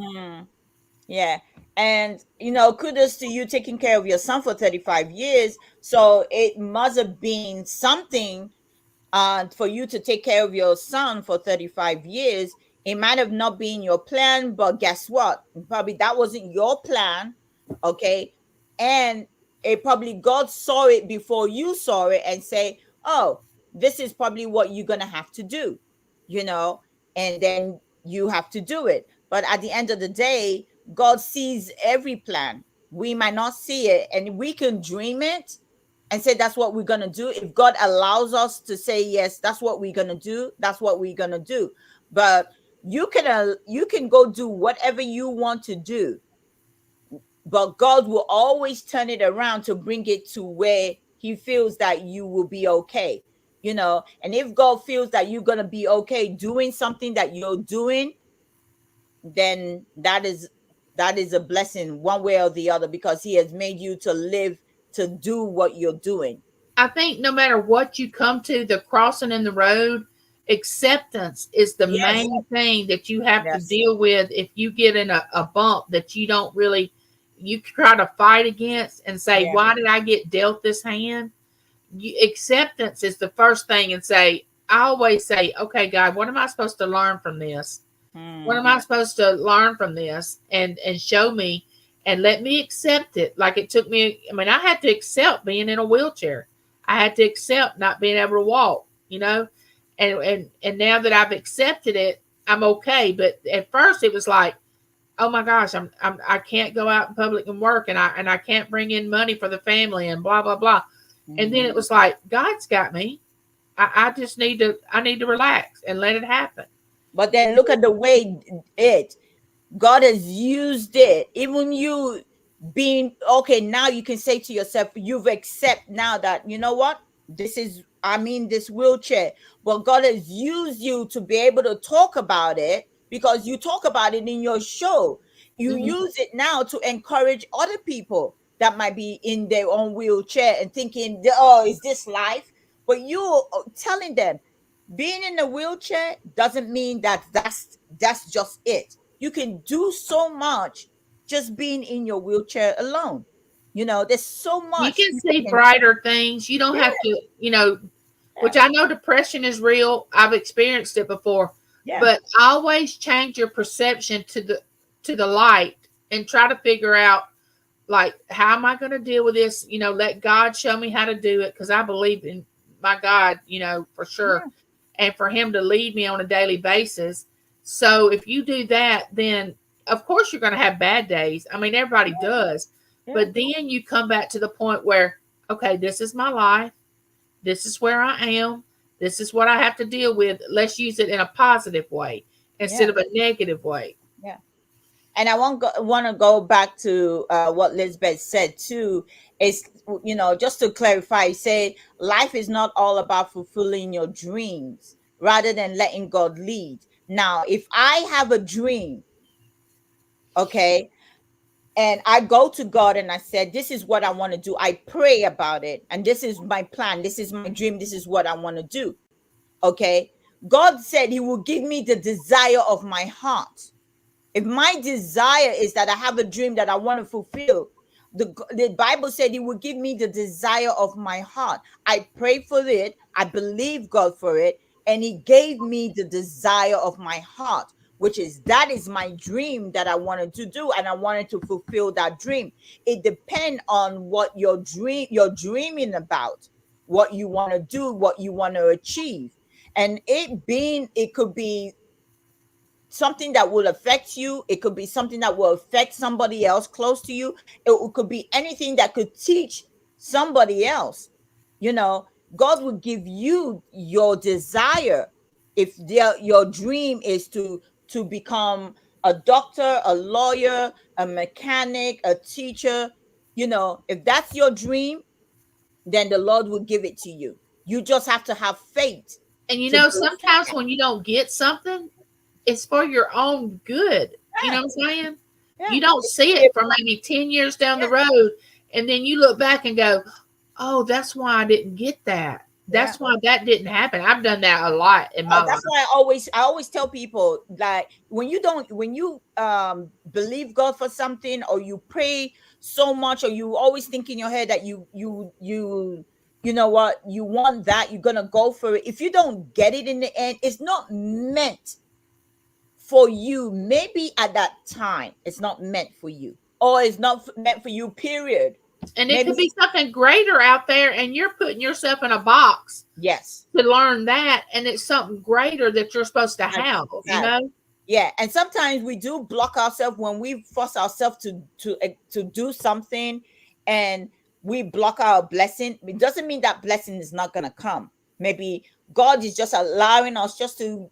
Yeah. And, kudos to you taking care of your son for 35 years. So it must have been something for you to take care of your son for 35 years. It might have not been your plan, but guess what? Probably that wasn't your plan. Okay. And it probably God saw it before you saw it and say, oh, this is probably what you're going to have to do, and then you have to do it. But at the end of the day, God sees every plan. We might not see it, and we can dream it and say that's what we're going to do. If God allows us to say, yes, that's what we're going to do, that's what we're going to do. But you can go do whatever you want to do, but God will always turn it around to bring it to where he feels that you will be okay. And if God feels that you're going to be okay doing something that you're doing, then that is a blessing one way or the other, because he has made you to live to do what you're doing. I think no matter what you come to, the crossing in the road, acceptance is the main thing that you have to deal with. If you get in a bump that you don't really, you try to fight against and say, why did I get dealt this hand? Acceptance is the first thing. And I always say, okay, God, what am I supposed to learn from this? What am I supposed to learn from this? And show me and let me accept it. Like it took me, I had to accept being in a wheelchair. I had to accept not being able to walk, and now that I've accepted it, I'm okay. But at first it was like, oh my gosh, I can't go out in public and work, and I can't bring in money for the family and blah, blah, blah. And then it was like, God's got me. I just need to relax and let it happen. But then look at the way God has used it. Even you being okay, now you can say to yourself, you've accepted now that, you know what? I'm in this wheelchair. But God has used you to be able to talk about it, because you talk about it in your show. You use it now to encourage other people that might be in their own wheelchair and thinking, oh, is this life? But you're telling them, being in a wheelchair doesn't mean that's just it. You can do so much just being in your wheelchair alone. There's so much. You can see brighter things. You don't have to, which I know depression is real. I've experienced it before. Yeah. But always change your perception to the light and try to figure out, like, how am I going to deal with this? Let God show me how to do it, because I believe in my God, for sure. Yeah. And for him to lead me on a daily basis. So if you do that, then of course you're going to have bad days. Everybody does. Yeah. But then you come back to the point where, okay, this is my life. This is where I am. This is what I have to deal with. Let's use it in a positive way instead of a negative way. Yeah. And I want to go back to what Lisbeth said too. Is, just to clarify, say life is not all about fulfilling your dreams rather than letting God lead. Now, if I have a dream, okay, and I go to God and I said, this is what I want to do. I pray about it. And this is my plan. This is my dream. This is what I want to do. Okay. God said he will give me the desire of my heart. If my desire is that I have a dream that I want to fulfill, the Bible said he will give me the desire of my heart. I prayed for it. I believe God for it. And he gave me the desire of my heart, that is my dream that I wanted to do. And I wanted to fulfill that dream. It depends on what you're dreaming about, what you want to do, what you want to achieve. And it could be something that will affect you. It could be something that will affect somebody else close to you. It could be anything that could teach somebody else. You know, God will give you your desire. If your dream is to become a doctor, a lawyer, a mechanic, a teacher, you know, if that's your dream, then the Lord will give it to you. You just have to have faith And you to know, believe sometimes that. when you don't get something, it's for your own good. You know what I'm saying? Yeah, You don't see it for maybe 10 years down the yeah, road, and then you look back and go, oh, that's why I didn't get that. yeah. That's why that didn't happen. I've done that a lot in my life. That's why I always tell people, like, when you believe God for something, or you pray so much, or you always think in your head that you know what, you want that, you're gonna go for it. If you don't get it in the end, it's not meant for you. Maybe at that time it's not meant for you, or it's not meant for you, period. And it could Maybe. be something greater out there, and you're putting yourself in a box Yes. to learn that, and it's something greater that you're supposed to That's have, supposed to you have. know? Yeah, and sometimes we do block ourselves when we force ourselves to do something, and we block our blessing. It doesn't mean that blessing is not gonna come. Maybe God is just allowing us just to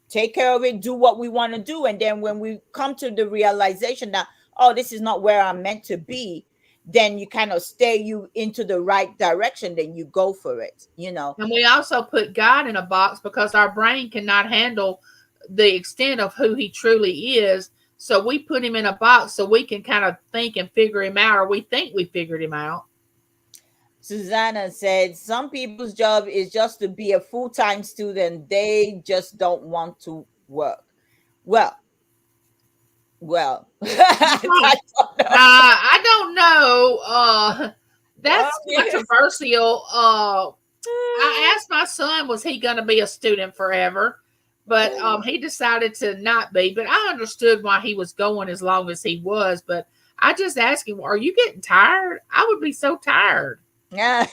take care of it, do what we want to do, and then when we come to the realization that, oh, this is not where I'm meant to be, then you kind of steer you into the right direction. Then you go for it. You know. And we also put God in a box because our brain cannot handle the extent of who he truly is. So we put him in a box so we can kind of think and figure him out, or we think we figured him out. Susanna said, some people's job is just to be a full-time student. They just don't want to work. Well, I don't know. That's yeah. controversial. I asked my son, was he going to be a student forever? But he decided to not be. But I understood why he was going as long as he was. But I just asked him, are you getting tired? I would be so tired. Yeah.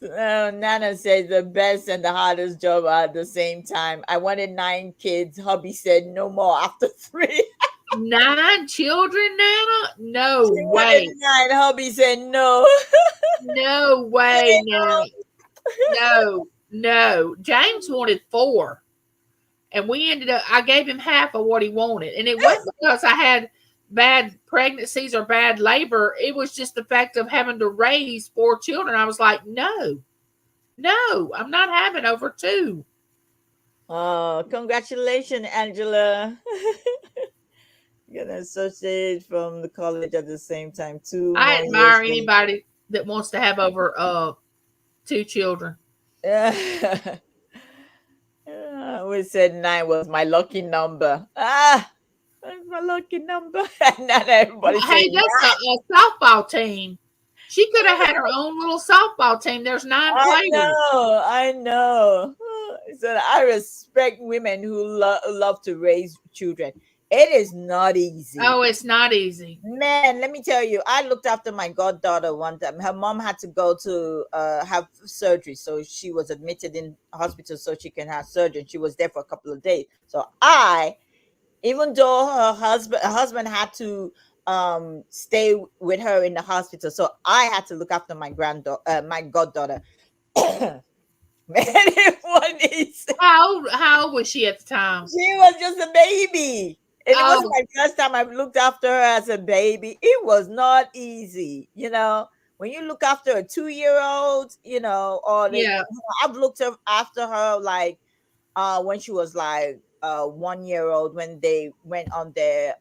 Nana says the best and the hardest job are at the same time. I wanted 9 kids. Hubby said no more after 3. 9 children, Nana? No She way. wanted 9. Hubby said no. No way, Nana. No. James wanted 4. And we ended up, I gave him half of what he wanted. And it wasn't because I had bad pregnancies or bad labor. It was just the fact of having to raise 4 children. I was like, no, I'm not having over 2. Oh, congratulations, Angela. Getting associated from the college at the same time. 2 I more admire years. anybody that wants to have over 2 children. Yeah. We said 9 was my lucky number. That's my lucky number. And not everybody Hey, said that's a softball team. She could have had her own little softball team. There's 9 players. I know. So I respect women who love to raise children. It is not easy. Oh, it's not easy. Man, let me tell you, I looked after my goddaughter one time. Her mom had to go to have surgery, so she was admitted in hospital so she can have surgery. She was there for a couple of days. So even though her husband had to stay with her in the hospital, so I had to look after my goddaughter. Man, it wasn't easy. How old was she at the time? She was just a baby. And it was Oh, my first time I looked after her as a baby. It was not easy, when you look after a 2-year-old, yeah. I've looked after her like when she was like 1-year-old, when they went on their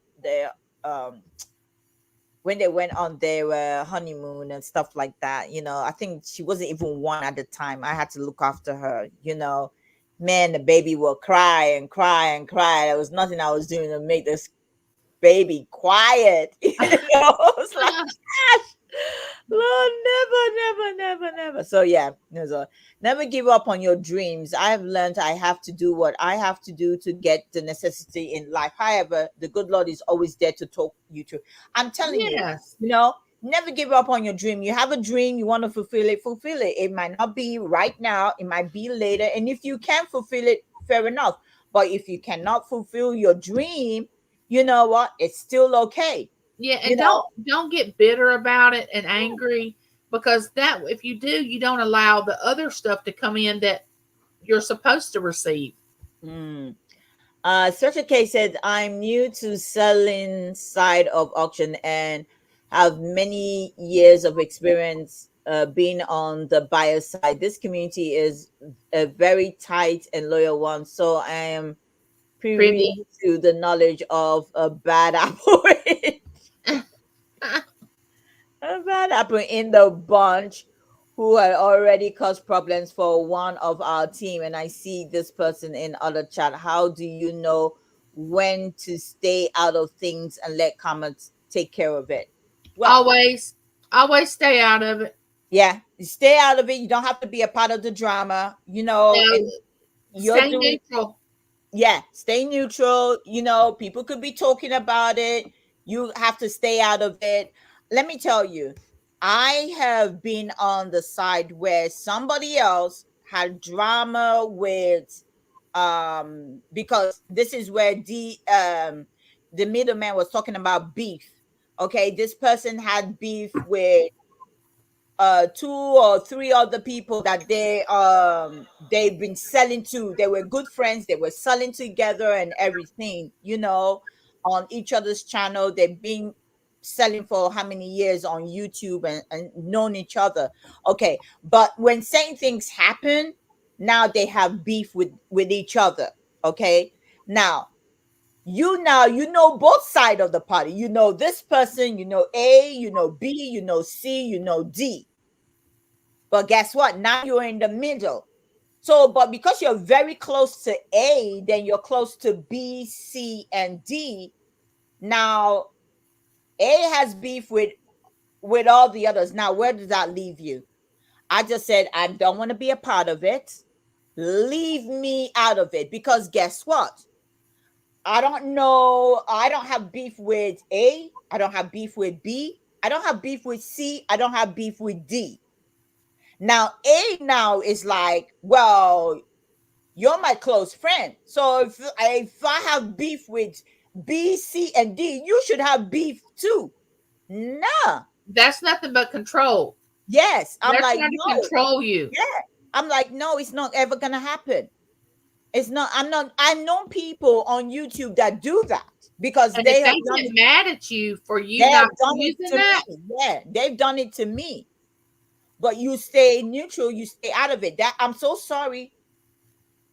honeymoon and stuff like that. I think she wasn't even 1 at the time. I had to look after her. Man, the baby will cry and cry and cry. There was nothing I was doing to make this baby quiet. It's like, gosh, Lord, never. So yeah, never give up on your dreams. I have learned I have to do what I have to do to get the necessity in life. However, the good Lord is always there to talk you through. I'm telling Yes. you, never give up on your dream. You have a dream, you want to fulfill it. It might not be right now, it might be later. And if you can't fulfill it, fair enough. But if you cannot fulfill your dream, you know what? It's still okay. Yeah, You and know, don't get bitter about it and angry, because that if you do, you don't allow the other stuff to come in that you're supposed to receive. mm. Such a case said, I'm new to selling side of auction and have many years of experience being on the buyer side. This community is a very tight and loyal one, so I am privy Privy. to the knowledge of a bad apple. A bad apple in the bunch who had already caused problems for one of our team. And I see this person in other chat. How do you know when to stay out of things and let comments take care of it? Well, Always, always stay out of it. yeah, you stay out of it. You don't have to be a part of the drama, No, and you're stay doing, neutral. yeah, stay neutral. People could be talking about it. You have to stay out of it. Let me tell you, I have been on the side where somebody else had drama with, because this is where the middleman was talking about beef. Okay, this person had beef with two or three other people that they've been selling to. They were good friends, they were selling together and everything, on each other's channel. They've been selling for how many years on YouTube, and known each other. Okay, but when same things happen, now they have beef with each other. Okay, now you know both side of the party. You know this person, you know A, you know B, you know C, you know D. But guess what? Now you're in the middle. So, but because you're very close to A, then you're close to B, C, and D. Now, A has beef with all the others. Now, where does that leave you? I just said I don't want to be a part of it. Leave me out of it, because guess what? I don't know. I don't have beef with A. I don't have beef with B. I don't have beef with C. I don't have beef with D. Now, A now is like, well, you're my close friend. So if I have beef with B, C, and D, you should have beef too. Nah. That's nothing but control. Yes. I'm They're like, trying to no. control you. Yeah. I'm like, no, it's not ever gonna happen. It's not. I've known people on YouTube that do that because And they if have they done get it. mad at you for They you have not done it using to that, me. Yeah, they've done it to me. But you stay neutral, you stay out of it. That I'm so sorry.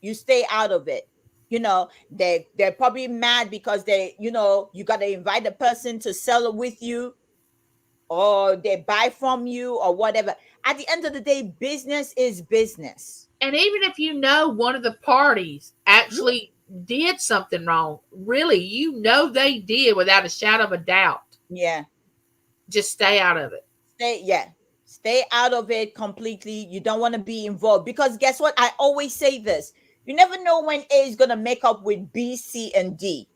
You stay out of it. They're probably mad because you gotta invite the person to sell it with you, or they buy from you, or whatever. At the end of the day, business is business. and even if you know one of the parties actually did something wrong, really, they did without a shadow of a doubt, Yeah. just stay out of it. Stay out of it completely. You don't want to be involved, because guess what? I always say this. You never know when A is gonna make up with B, C, and D.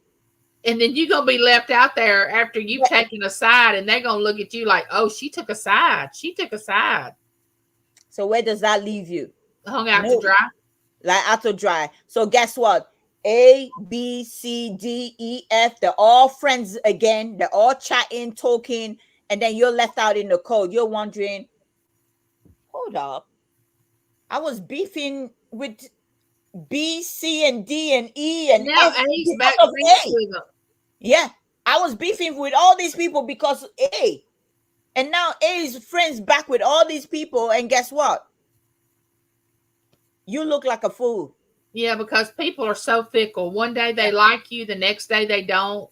And then you're going to be left out there after you've Yeah. taken a side, and they're going to look at you like, oh, she took a side. She took a side. So where does that leave you? Hung out to No. dry. Like out to dry. So guess what? A, B, C, D, E, F, they're all friends again. They're all chatting, talking, and then you're left out in the cold. You're wondering, hold up. I was beefing with B, C, and D, and E, and Now F A's because back of friends A. with them. Yeah. I was beefing with all these people because of A. And now A is friends back with all these people. And guess what? You look like a fool. Yeah, because people are so fickle. One day they like you, the next day they don't.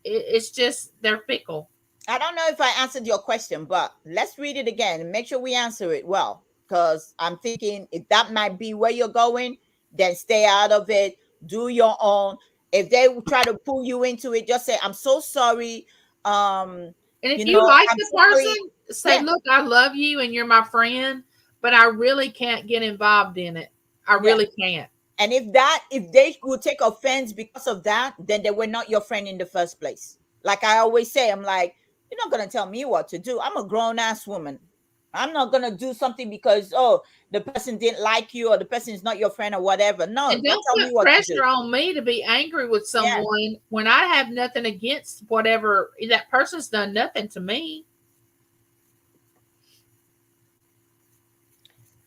It's just, they're fickle. I don't know if I answered your question, but let's read it again and make sure we answer it well. Because I'm thinking if that might be where you're going, then stay out of it. Do your own. If they try to pull you into it, just say, I'm so sorry. And if you like I'm the sorry. person, say, Yeah. look, I love you and you're my friend, but I really can't get involved in it. I really can't. And if they will take offense because of that, then they were not your friend in the first place. Like I always say, I'm like, you're not gonna tell me what to do. I'm a grown ass woman. I'm not gonna do something because, oh, the person didn't like you or the person is not your friend or whatever. No, And don't don't tell me put what to do. pressure on me to be angry with Yeah. someone when I have nothing against whatever that person's done nothing to me.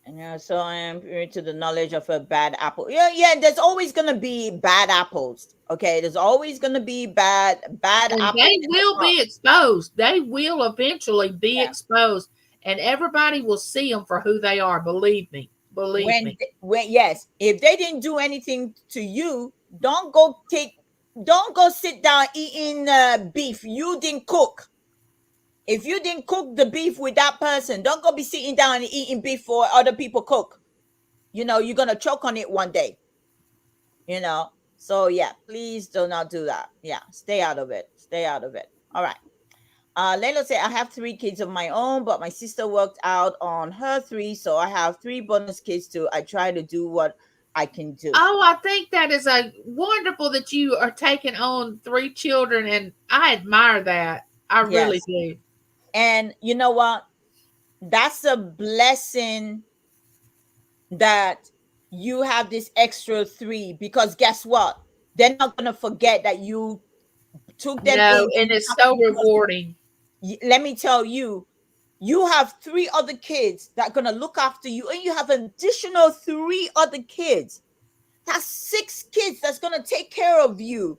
Yeah, so I am to the knowledge of a bad apple. Yeah, yeah. There's always gonna be bad apples. Okay, there's always gonna be bad And apples they in the will crop. be exposed. They will eventually be Yeah. exposed. And everybody will see them for who they are. Believe me. Believe me. When yes, if they didn't do anything to you, don't go sit down eating beef you didn't cook. If you didn't cook the beef with that person, don't go be sitting down and eating beef for other people cook. You're gonna choke on it one day. So yeah, please do not do that. Yeah, stay out of it. Stay out of it. All right. Layla say, I have 3 kids of my own, but my sister worked out on her 3, so I have 3 bonus kids too. I try to do what I can do. Oh, I think that is a wonderful that you are taking on 3 children, and I admire that. I really Yes. do. And you know what? That's a blessing that you have this extra 3, because guess what? They're not going to forget that you took them No, in. and it's so rewarding. Let me tell you, you have 3 other kids that are going to look after you, and you have an additional 3 other kids. That's 6 kids that's going to take care of you.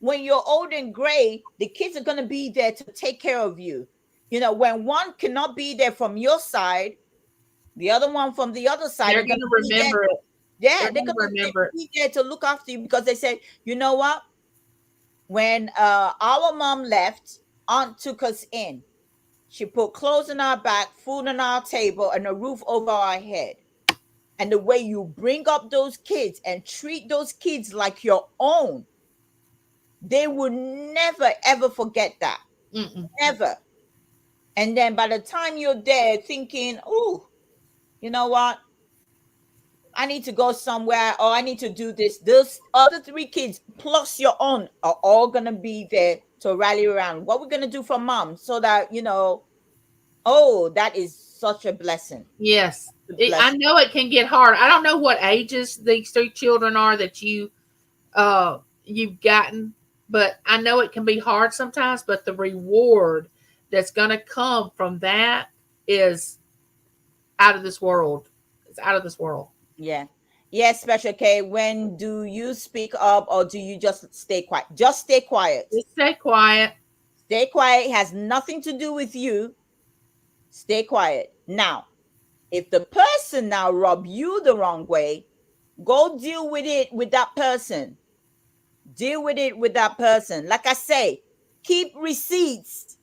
When you're old and gray, the kids are going to be there to take care of you. When one cannot be there from your side, the other one from the other side They're are going going to to be there. remember it. Yeah, They're they're going to going to remember it. be there to look after you, because they say, you know what? When our mom left, aunt took us in. She put clothes on our back, food on our table, and a roof over our head. And the way you bring up those kids and treat those kids like your own, they will never, ever forget that. Mm-mm. Never. And then by the time you're there thinking, oh, you know what? I need to go somewhere, or I need to do this. Those other 3 kids plus your own are all going to be there to rally around. What we're going to do for mom, so that, oh, that is such a blessing. Yes. A I blessing. know it can get hard. I don't know what ages these 3 children are that you've gotten, but I know it can be hard sometimes, but the reward that's going to come from that is out of this world. It's out of this world. Yeah. Yes, Special K. When do you speak up, or do you just stay quiet? Just stay quiet. Just stay quiet. Stay quiet. It has nothing to do with you. Stay quiet. Now, if the person now rub you the wrong way, go deal with it with that person. Deal with it with that person. Like I say, keep receipts.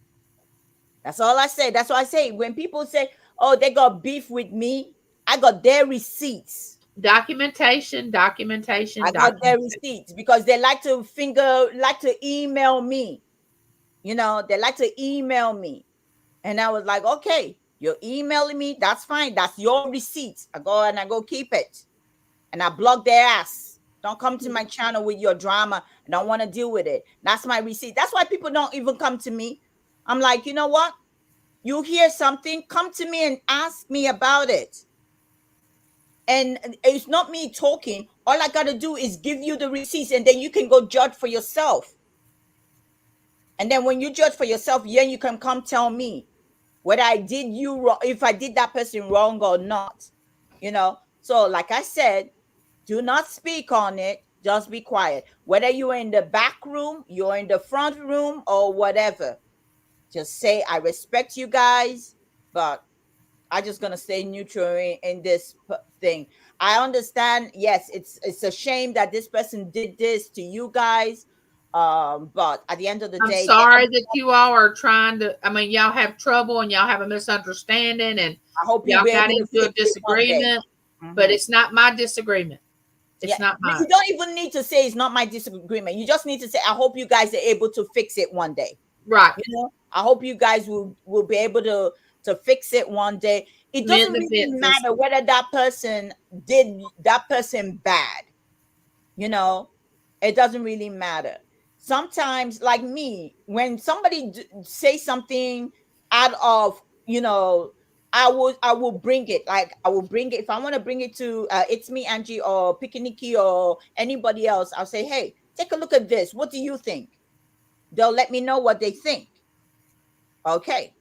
That's all I say. That's what I say. When people say, oh, they got beef with me, I got their receipts. Documentation. I got their receipts, because they like to email me. They like to email me. And I was like, okay, you're emailing me. That's fine. That's your receipts. I go keep it. And I block their ass. Don't come to my channel with your drama. I don't want to deal with it. That's my receipt. That's why people don't even come to me. I'm like, you know what? You hear something, come to me and ask me about it. And it's not me talking. All I got to do is give you the receipts, and then you can go judge for yourself. And then when you judge for yourself, then you can come tell me whether I did you wrong, if I did that person wrong or not. So like I said, do not speak on it. Just be quiet. Whether you're in the back room, you're in the front room, or whatever. Just say, I respect you guys, but I'm just gonna stay neutral in this thing. I understand. Yes, it's a shame that this person did this to you guys. But at the end of the I'm day, sorry that you all are trying to. I mean, y'all have trouble and y'all have a misunderstanding, and I hope you'll y'all be got able to into a fix it one day. disagreement. But it's not my disagreement. It's not mine. You don't even need to say it's not my disagreement. You just need to say, I hope you guys are able to fix it one day. Right. I hope you guys will be able to fix it one day. It doesn't really matter whether that person did that person bad. It doesn't really matter. Sometimes, like me, when somebody say something out of, I will bring it. Like, I will bring it. If I want to bring it to It's Me, Angie, or Pikiniki, or anybody else, I'll say, hey, take a look at this. What do you think? They'll let me know what they think. Okay.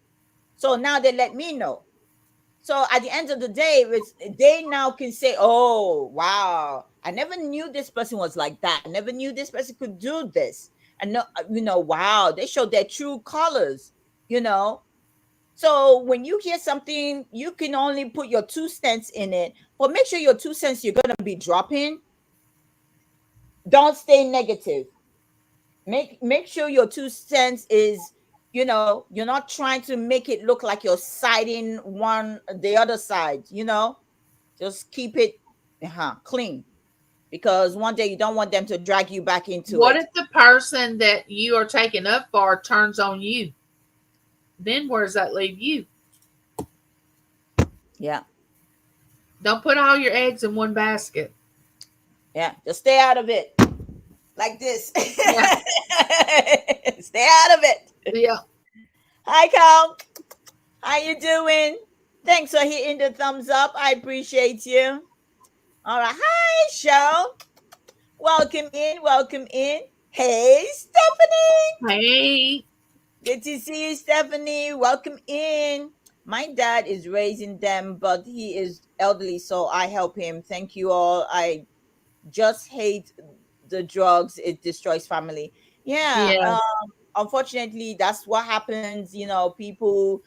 So now they let me know. So at the end of the day, they now can say, oh, wow, I never knew this person was like that. I never knew this person could do this. And wow, they showed their true colors, So when you hear something, you can only put your 2 cents in it, but make sure your 2 cents you're going to be dropping. Don't stay negative. Make sure your 2 cents is, you're not trying to make it look like you're siding the other side, just keep it clean, because one day you don't want them to drag you back into What it. if the person that you are taking up for turns on you? Then where does that leave you? Yeah. Don't put all your eggs in one basket. Yeah. Just stay out of it. Like this. Yeah. Stay out of it. Yeah. Hi, Carl. How you doing? Thanks for hitting the thumbs up. I appreciate you. All right. Hi, Cheryl. Welcome in. Welcome in. Hey, Stephanie. Hey. Good to see you, Stephanie. Welcome in. My dad is raising them, but he is elderly, so I help him. Thank you all. I just hate the drugs. It destroys family. Yeah. Unfortunately, that's what happens. People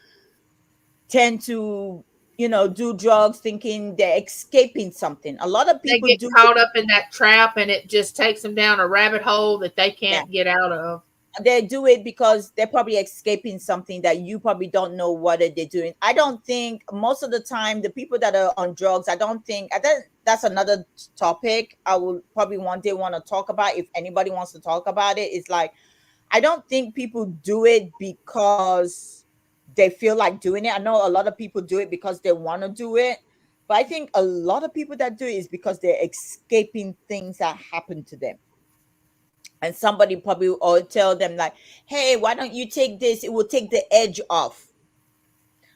tend to, do drugs thinking they're escaping something. A lot of They people get do caught up in that trap, and it just takes them down a rabbit hole that they can't get out of. They do it because they're probably escaping something that you probably don't know what they're doing. I don't think most of the time the people that are on drugs, I think that's another topic I will probably one day want to talk about. If anybody wants to talk about it, it's like, I don't think people do it because they feel like doing it. I know a lot of people do it because they want to do it, but I think a lot of people that do it is because they're escaping things that happen to them. And somebody probably will tell them like, hey, why don't you take this? It will take the edge off.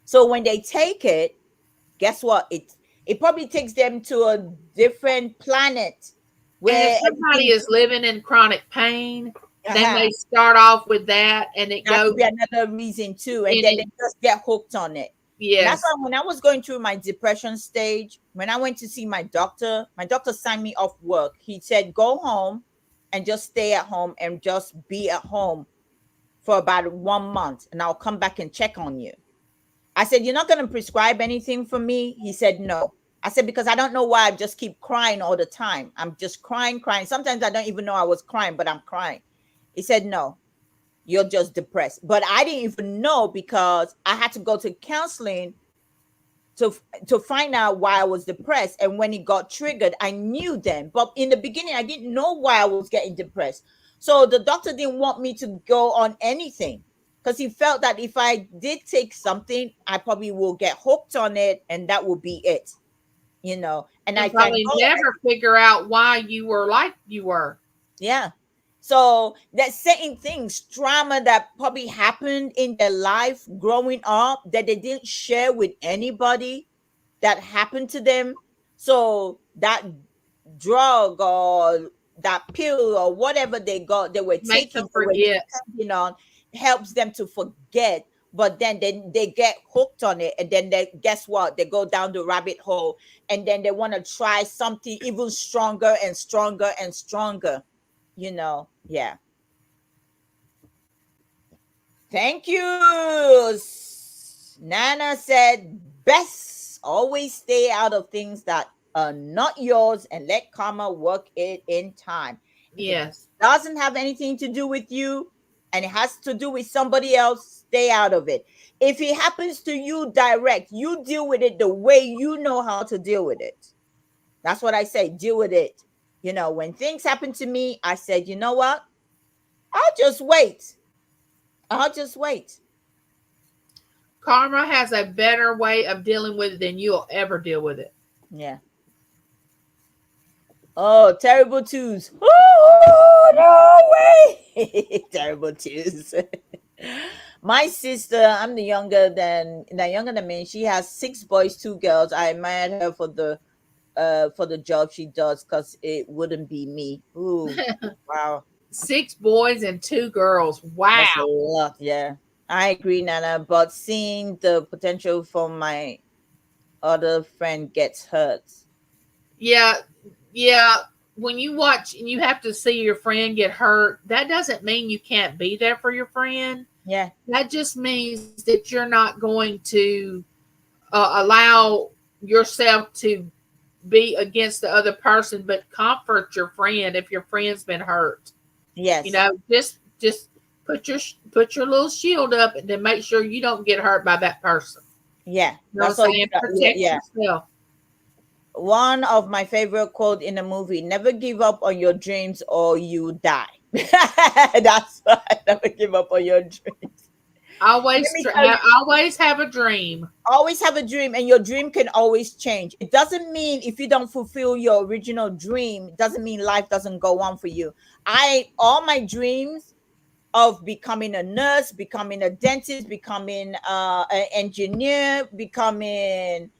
So when they take it, guess what? It probably takes them to a different planet where, and if somebody is living in chronic pain, then they start off with that, and it that goes. could be another reason too. And then they just get hooked on it. Yes. That's why when I was going through my depression stage, when I went to see my doctor signed me off work. He said, go home and just stay at home and just be at home for about 1 month, and I'll come back and check on you. I said, you're not going to prescribe anything for me? He said, no. I said, because I don't know why I just keep crying all the time. I'm just crying. Sometimes I don't even know I was crying, but I'm crying. He said, no, you're just depressed. But I didn't even know, because I had to go to counseling to find out why I was depressed. And when it got triggered, I knew then. But in the beginning, I didn't know why I was getting depressed. So the doctor didn't want me to go on anything, because he felt that if I did take something, I probably will get hooked on it, and that will be it. And I probably never figure out why you were like you were. Yeah. So that certain things, trauma that probably happened in their life growing up that they didn't share with anybody, that happened to them. So that drug or that pill or whatever they were taking, helps them to forget. But then they get hooked on it, and then guess what? They go down the rabbit hole, and then they want to try something even stronger and stronger and stronger. Yeah. Thank you. Nana said, best always stay out of things that are not yours and let karma work it in time. Yes. It doesn't have anything to do with you and it has to do with somebody else, stay out of it. If it happens to you direct, you deal with it the way you know how to deal with it. That's what I say, deal with it. When things happen to me, I said, you know what? I'll just wait. Karma has a better way of dealing with it than you'll ever deal with it. Yeah. Oh, terrible twos. Oh, no way. Terrible twos. My sister, I'm younger than me. She has 6 boys, 2 girls. I admired her for the job she does, because it wouldn't be me. Ooh, wow. 6 boys and 2 girls. That's a Wow. lot. Yeah. I agree, Nana. But seeing the potential for my other friend gets hurt. Yeah, yeah. When you watch and you have to see your friend get hurt, that doesn't mean you can't be there for your friend. Yeah. That just means that you're not going to allow yourself to be against the other person, but comfort your friend if your friend's been hurt. You Yes. know, just put your little shield up and then make sure you don't get hurt by that person. Yeah. You know what That's I'm all you saying? got. Yeah. Protect Yeah. yourself. One of my favorite quote in the movie: "Never give up on your dreams or you die." That's why, never give up on your dreams. Let me tell you, Always have a dream. always have a dream, and your dream can always change. It doesn't mean if you don't fulfill your original dream, it doesn't mean life doesn't go on for you. All my dreams of becoming a nurse, becoming a dentist, becoming an engineer, becoming,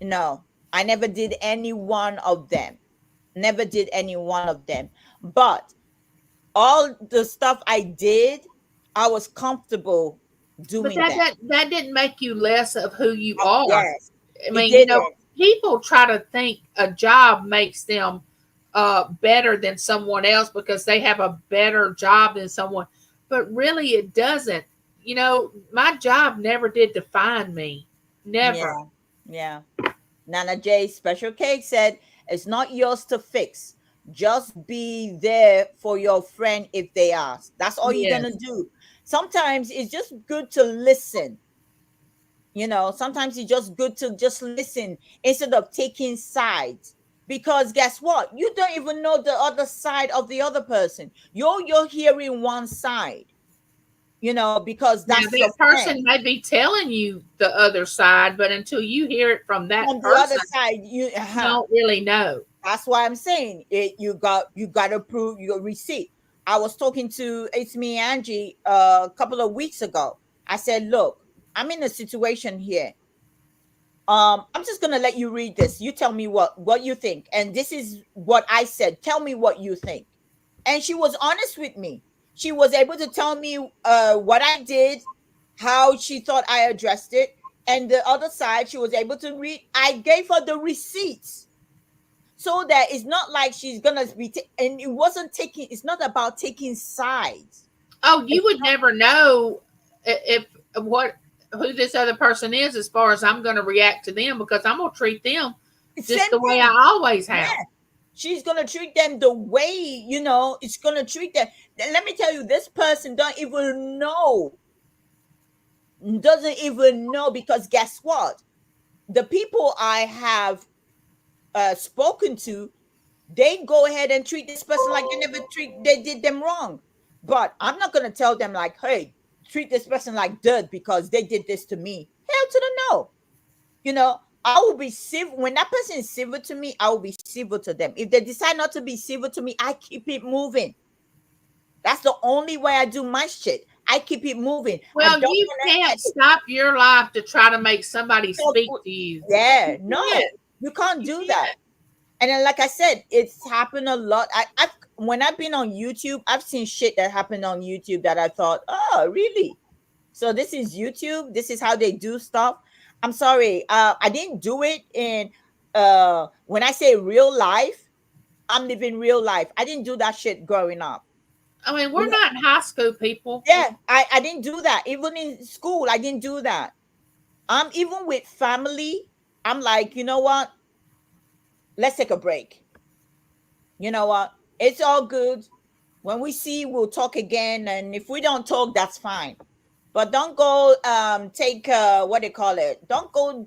no, I never did any one of them. Never did any one of them. But all the stuff I did, I was comfortable But doing that. that didn't make you less of who you are. Yes, I it mean, you know, didn't. people try to think a job makes them better than someone else because they have a better job than someone, but really it doesn't. You know, my job never did define me. Never. Yeah, yeah. Nana J Special Cake said, "It's not yours to fix. Just be there for your friend if they ask. That's all you're gonna Yes. do. Sometimes it's just good to listen. Sometimes it's just good to just listen instead of taking sides. Because guess what? You don't even know the other side of the other person. You're hearing one side, because Now that's your that person friend. may be telling you the other side, but until you hear it from that On the other person, side, you don't really know. that's why I'm saying it. You got to prove your receipt. I was talking to it's me, Angie, a couple of weeks ago. I said, "Look, I'm in a situation here. I'm just gonna let you read this. You tell me what you think, and this is what I said. Tell me what you think." And she was honest with me. She was able to tell me what I did, how she thought I addressed it, and the other side she was able to read. I gave her the receipts, so that it's not like she's gonna be and it wasn't taking, it's not about taking sides. Oh, you It's would not. never know if what who this other person is as far as I'm going to react to them because I'm going to treat them just Same the way thing. I always have. Yeah, she's gonna treat them the way, it's gonna treat them. Then let me tell you, this person doesn't even know, because guess what, the people I have spoken to, they go ahead and treat this person like they did them wrong. But I'm not gonna tell them like, hey, treat this person like dirt because they did this to me. Hell to the no. I will be civil when that person is civil to me. I will be civil to them. If they decide not to be civil to me, I keep it moving. That's the only way I do my shit. I keep it moving. I Well, don't you want can't to. stop your life to try to make somebody speak to you. Yeah, You no, can't. you can't You do that. can't. And then, like I said, it's happened a lot. When I've been on YouTube, I've seen shit that happened on YouTube that I thought, oh, really? So this is YouTube. This is how they do stuff. I'm sorry. I didn't do it in. When I say real life, I'm living real life. I didn't do that shit growing up. I mean, You we're know, not high school people. yeah, I didn't do that. Even in school, I didn't do that. Even with family, I'm like, you know what? Let's take a break. You know what? It's all good. When we see, we'll talk again. And if we don't talk, that's fine. But don't go take what do you call it? Don't go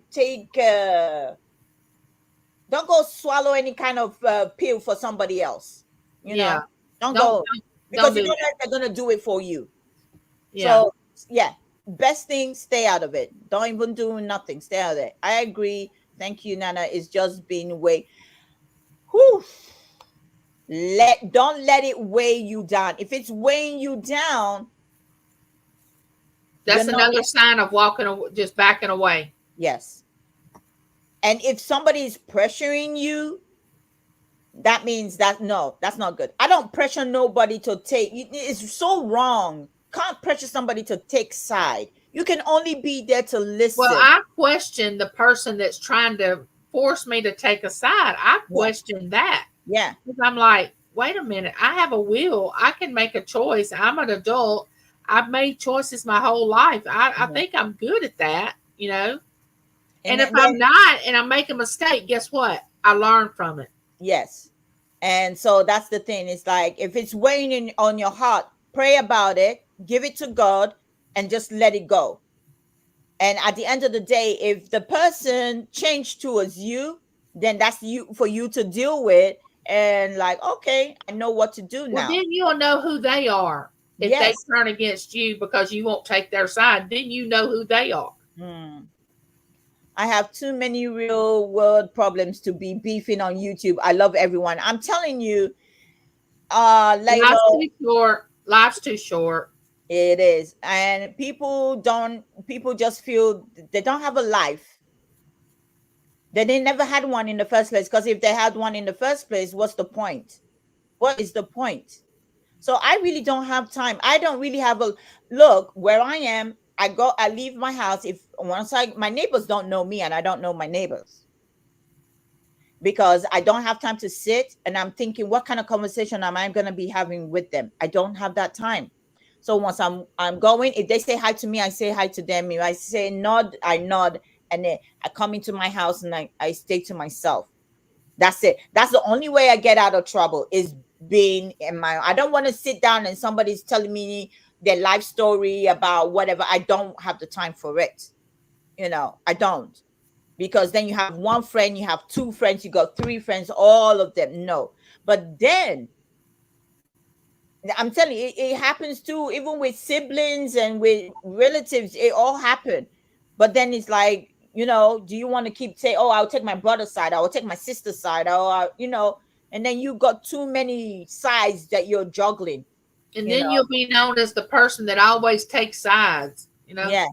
swallow any kind of pill for somebody else. You Yeah. know, don't Don't go, don't, don't because you do know that. that they're gonna do it for you. Yeah. So yeah, best thing, stay out of it. Don't even do nothing. Stay out of it. I agree. Thank you, Nana. It's just been way. Whew. Don't let it weigh you down. If it's weighing you down, That's another sign of just backing away. Yes. And if somebody is pressuring you, that means that no, that's not good. I don't pressure nobody to take. It's so wrong. Can't pressure somebody to take side. You can only be there to listen. Well, I question the person that's trying to force me to take a side. I question that. Yeah. Because I'm like, wait a minute. I have a will. I can make a choice. I'm an adult. I've made choices my whole life. I think I'm good at that, you know. And if I'm not and I make a mistake, guess what? I learn from it. Yes. And so that's the thing. It's like, if it's weighing on your heart, pray about it, give it to God, and just let it go. And at the end of the day, if the person changed towards you, then that's for you to deal with. And like, okay, I know what to do now. Well, then you'll know who they are. If they turn against you because you won't take their side, then you know who they are. I have too many real world problems to be beefing on YouTube. I love everyone. I'm telling you, life's too short. It is. And people just feel they don't have a life. That they never had one in the first place. Because if they had one in the first place, what's the point? What is the point? So I really don't have time. I don't really have a look where I am. I leave my house. My neighbors don't know me and I don't know my neighbors, because I don't have time to sit and I'm thinking, what kind of conversation am I going to be having with them? I don't have that time. So once I'm going, if they say hi to me, I say hi to them. If I say nod, I nod, and then I come into my house and I stay to myself. That's it. That's the only way I get out of trouble, is being in my. I don't want to sit down and somebody's telling me their life story about whatever. I don't have the time for it. I don't. Because then you have one friend, you have two friends, you got three friends, all of them. No. But then I'm telling you, it happens too, even with siblings and with relatives, it all happened. But then it's like, do you want to keep saying, oh, I'll take my brother's side, I will take my sister's side, or, and then you got too many sides that you're juggling. And then you'll be known as the person that always takes sides, Yeah.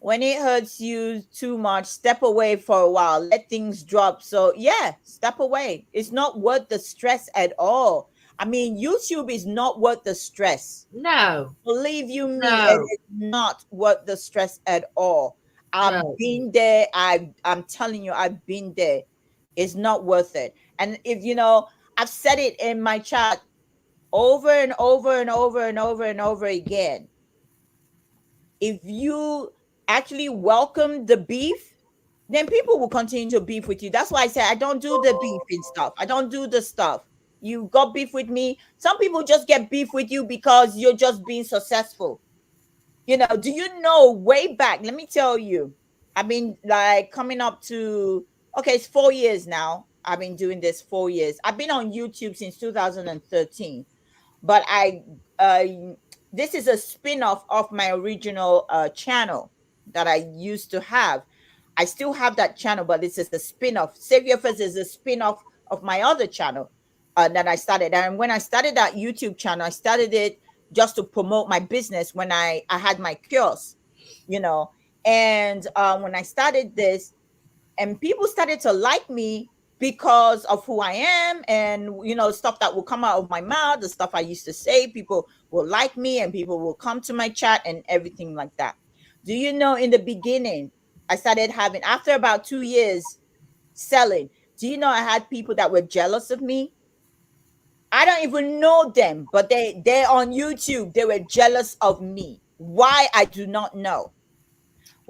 When it hurts you too much, step away for a while, let things drop. So yeah, step away. It's not worth the stress at all. I mean, YouTube is not worth the stress. No. Believe you me, it is not worth the stress at all. I've been there. I'm telling you, I've been there. It's not worth it. And if I've said it in my chat over and over and over and over and over again. If you actually welcome the beef, then people will continue to beef with you. That's why I say I don't do the beefing stuff. I don't do the stuff. You got beef with me. Some people just get beef with you because you're just being successful. Do you know, way back, let me tell you, I've been like coming up to, it's 4 years now. I've been doing this 4 years. I've been on YouTube since 2013. But this is a spin-off of my original channel that I used to have. I still have that channel, but this is a spin-off. Saveherfirst is a spin-off of my other channel that I started. And when I started that YouTube channel, I started it just to promote my business when I had my kiosk, And when I started this, and people started to like me because of who I am, and stuff that will come out of my mouth, the stuff I used to say, people will like me and people will come to my chat and everything like that. Do you know, in the beginning, I started having, after about 2 years selling, do you know I had people that were jealous of me? I don't even know them, but they're on YouTube. They were jealous of me. Why? I do not know.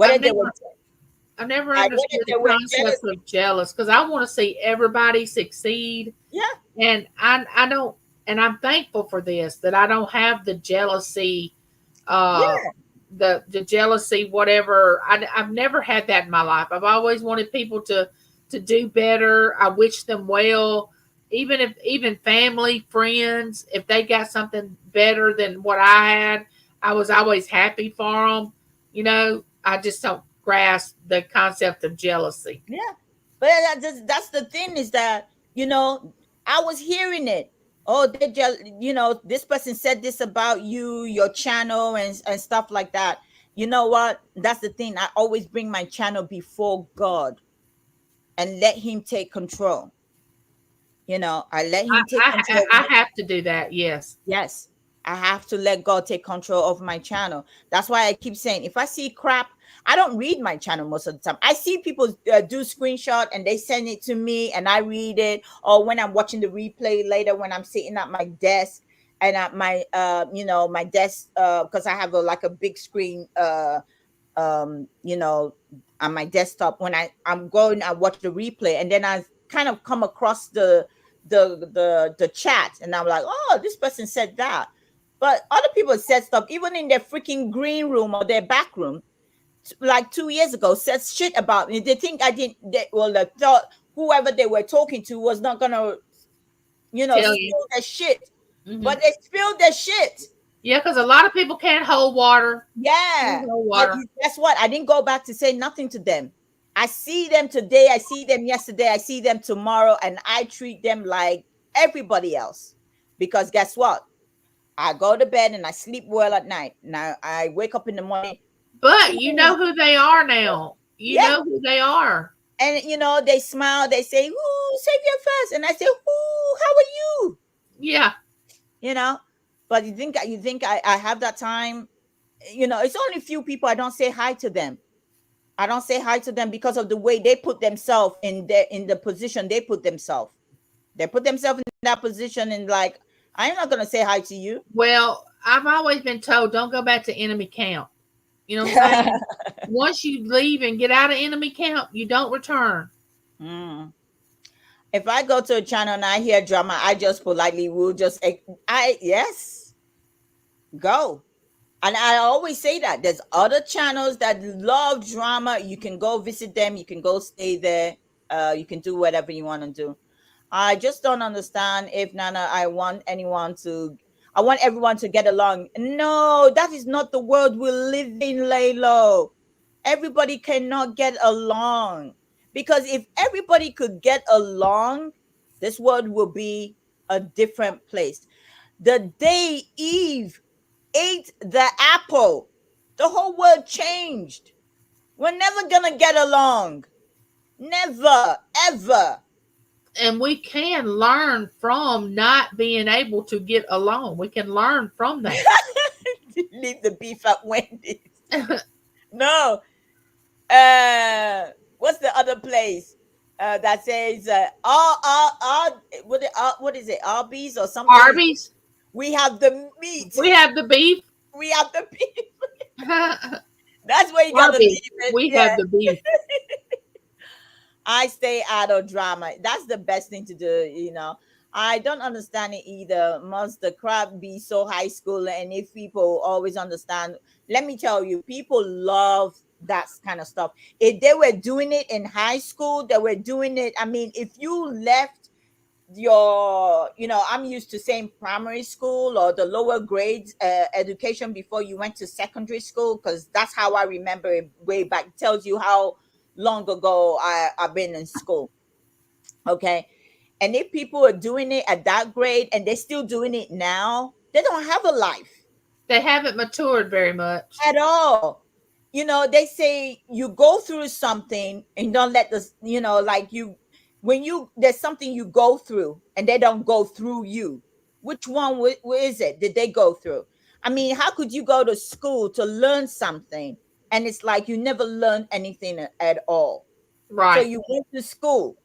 I've never understood the concept of jealous, because I want to see everybody succeed. Yeah. And I don't, and I'm thankful for this, that I don't have the jealousy, the jealousy, whatever. I've never had that in my life. I've always wanted people to do better. I wish them well. Even family, friends, if they got something better than what I had, I was always happy for them. I just don't grasp the concept of jealousy. Yeah, but that's the thing, is that I was hearing it. Oh, this person said this about you, your channel, and stuff like that. you know what? That's the thing. I always bring my channel before God and let him take control. I let him take control. I have to do that. Yes. Yes, I have to let God take control of my channel. That's why I keep saying, if I see crap, I don't read my channel most of the time. I see people do screenshot and they send it to me and I read it. Or when I'm watching the replay later, when I'm sitting at my desk and at my, my desk, because I have like a big screen, on my desktop. When I'm going, I watch the replay and then I kind of come across the chat and I'm like, oh, this person said that. But other people said stuff even in their freaking green room or their back room like 2 years ago, said shit about me. They think I didn't they thought whoever they were talking to was not gonna spill their shit. But they spilled their shit. Yeah, because a lot of people can't hold water. Yeah. But guess what? I didn't go back to say nothing to them. I see them today, I see them yesterday, I see them tomorrow, and I treat them like everybody else. Because guess what? I go to bed and I sleep well at night. Now I wake up in the morning. But you know who they are now. You know who they are. And they smile, they say, "Ooh, Saveherfirst." And I say, "Ooh, how are you?" Yeah. But you think I have that time? It's only a few people I don't say hi to them. I don't say hi to them because of the way they put themselves in the position they put themselves. They put themselves in that position and like, I'm not going to say hi to you. Well, I've always been told, don't go back to enemy camp. You know what I'm saying? Once you leave and get out of enemy camp, you don't return. If I go to a channel and I hear drama, I just politely will just, go. And I always say that there's other channels that love drama. You can go visit them. You can go stay there. You can do whatever you want to do. I just don't understand if Nana, I want everyone to get along. No, that is not the world we live in, Laylo. Everybody cannot get along. Because if everybody could get along, this world will be a different place. The day Eve ate the apple, the whole world changed. We're never gonna get along. Never, ever. And we can learn from not being able to get along. We can learn from that. Leave the beef at Wendy's. No. What's the other place that says what is it? Arby's or something? Arby's. We have the meat. We have the beef. We have the beef. That's where you got the beef. We have the beef. I stay out of drama. That's the best thing to do, I don't understand it either. Must the crap be so high school? And if people always understand, let me tell you, people love that kind of stuff. If they were doing it in high school, they were doing it. I mean, if you left your, I'm used to saying primary school or the lower grades education before you went to secondary school, because that's how I remember it way back. It tells you how long ago I've been in school. Okay. And if people are doing it at that grade and they're still doing it now, they don't have a life. They haven't matured very much. At all. They say you go through something and don't let this, there's something you go through and they don't go through you. Which one is it? Did they go through? I mean, how could you go to school to learn something and it's like you never learned anything at all? Right. So you went to school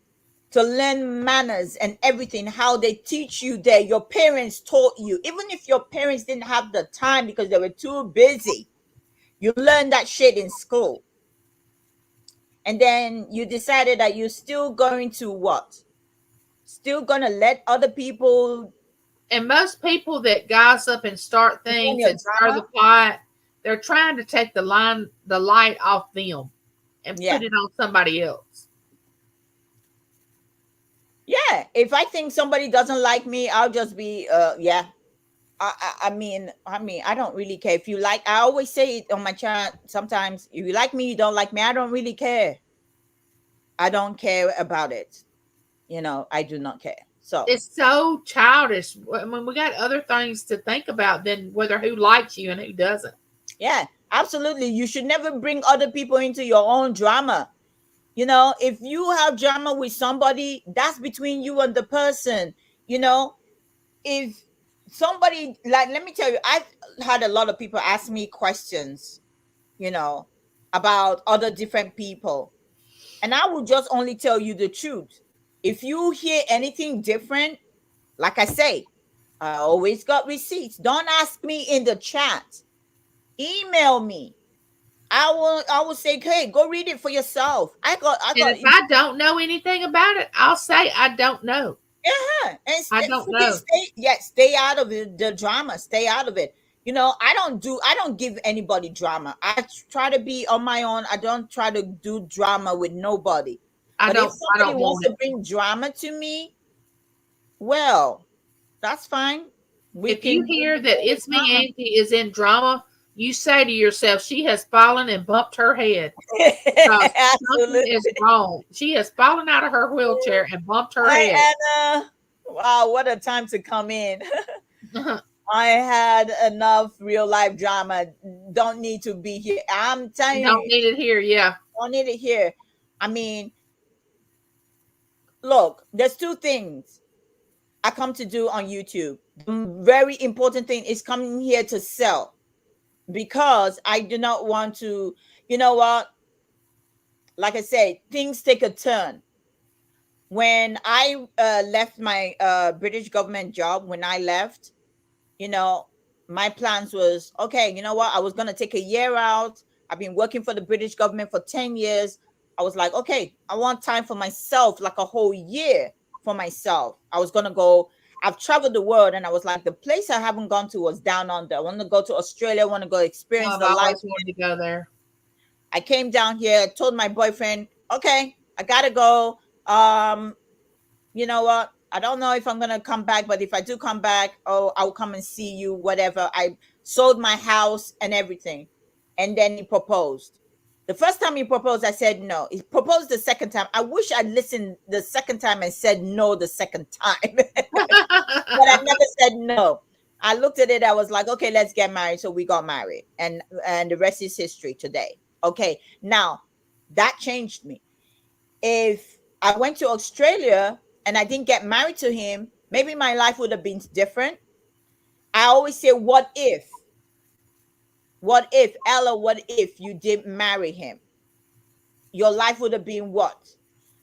to learn manners and everything, how they teach you there. Your parents taught you. Even if your parents didn't have the time because they were too busy, you learned that shit in school. And then you decided that you're still going to what? Still going to let other people. And most people that gossip and start things and stir the pot, they're trying to take the light off them and put it on somebody else. Yeah, if I think somebody doesn't like me, I'll just be I mean, I don't really care. If you like, I always say it on my chat sometimes, if you like me, you don't like me, I don't really care. I don't care about it. I do not care. So it's so childish. I mean, we got other things to think about than whether who likes you and who doesn't. Yeah. Absolutely. You should never bring other people into your own drama. You know, if you have drama with somebody, that's between you and the person. You know, if somebody, like, let me tell you, I've had a lot of people ask me questions, you know, about other different people. And I will just only tell you the truth. If you hear anything different, like I say, I always got receipts. Don't ask me in the chat. Email me. I will say, hey, go read it for yourself. I got And if I don't know anything about it, I'll say I don't know. Yeah, and I don't know. stay out of the drama. Stay out of it. You know, I don't give anybody drama. I try to be on my own. I don't try to do drama with nobody. But if I somebody don't wants want to it. bring drama to me, well, that's fine. If you hear that It's Me drama. Angie is in drama, you say to yourself, she has fallen and bumped her head. Because something Absolutely. is wrong. She has fallen out of her wheelchair and bumped her head. Hi, Anna. Wow, what a time to come in. I had enough real life drama. Don't need to be here. I'm telling you, Don't need it here. Yeah. don't need it here. I mean, look, there's two things I come to do on YouTube. The very important thing is coming here to sell, because I do not want to, you know what? Like I said, things take a turn. When I left my British government job, when I left, you know, my plans was, okay, you know what? I was going to take a year out. I've been working for the British government for 10 years. I was like, okay, I want time for myself, like a whole year for myself. I was going to go, I've traveled the world, and I was like, the place I haven't gone to was down under. I want to go to Australia. I want to go experience I've the life. always wanted to go there. I came down here, told my boyfriend, okay, I got to go. You know what? I don't know if I'm gonna come back, but if I do come back, oh, I'll come and see you, whatever. I sold my house and everything. And then he proposed. The first time he proposed, I said no. He proposed the second time. I wish I'd listened the second time and said no the second time. But I never said no. I looked at it, I was like, okay, let's get married. So we got married. And the rest is history today. Okay. Now that changed me. If I went to Australia and I didn't get married to him, maybe my life would have been different. I always say, what if? What if, Ella, what if you didn't marry him? Your life would have been what?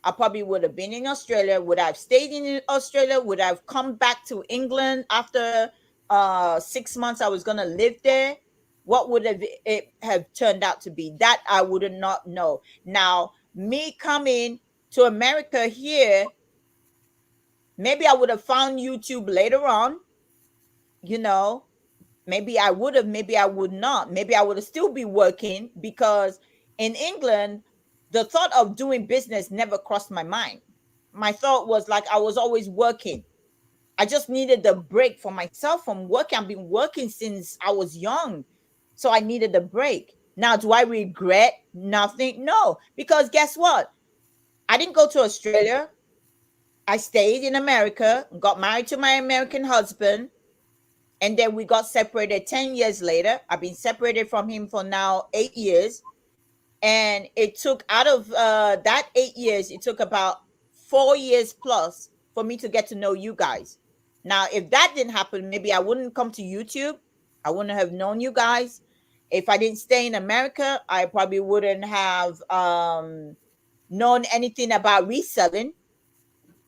I probably would have been in Australia. Would I have stayed in Australia? Would I have come back to England after 6 months I was going to live there? What would it have turned out to be? That I would not know. Now, me coming to America here, maybe I would have found YouTube later on, you know, maybe I would have, maybe I would not. Maybe I would have still be working, because in England, the thought of doing business never crossed my mind. My thought was like, I was always working. I just needed the break for myself from working. I've been working since I was young. So I needed a break. Now, do I regret nothing? No, because guess what? I didn't go to Australia. I stayed in America, got married to my American husband, and then we got separated 10 years later. I've been separated from him for now 8 years. And it took, out of that 8 years, it took about 4 years plus for me to get to know you guys. Now, if that didn't happen, maybe I wouldn't come to YouTube. I wouldn't have known you guys. If I didn't stay in America, I probably wouldn't have known anything about reselling,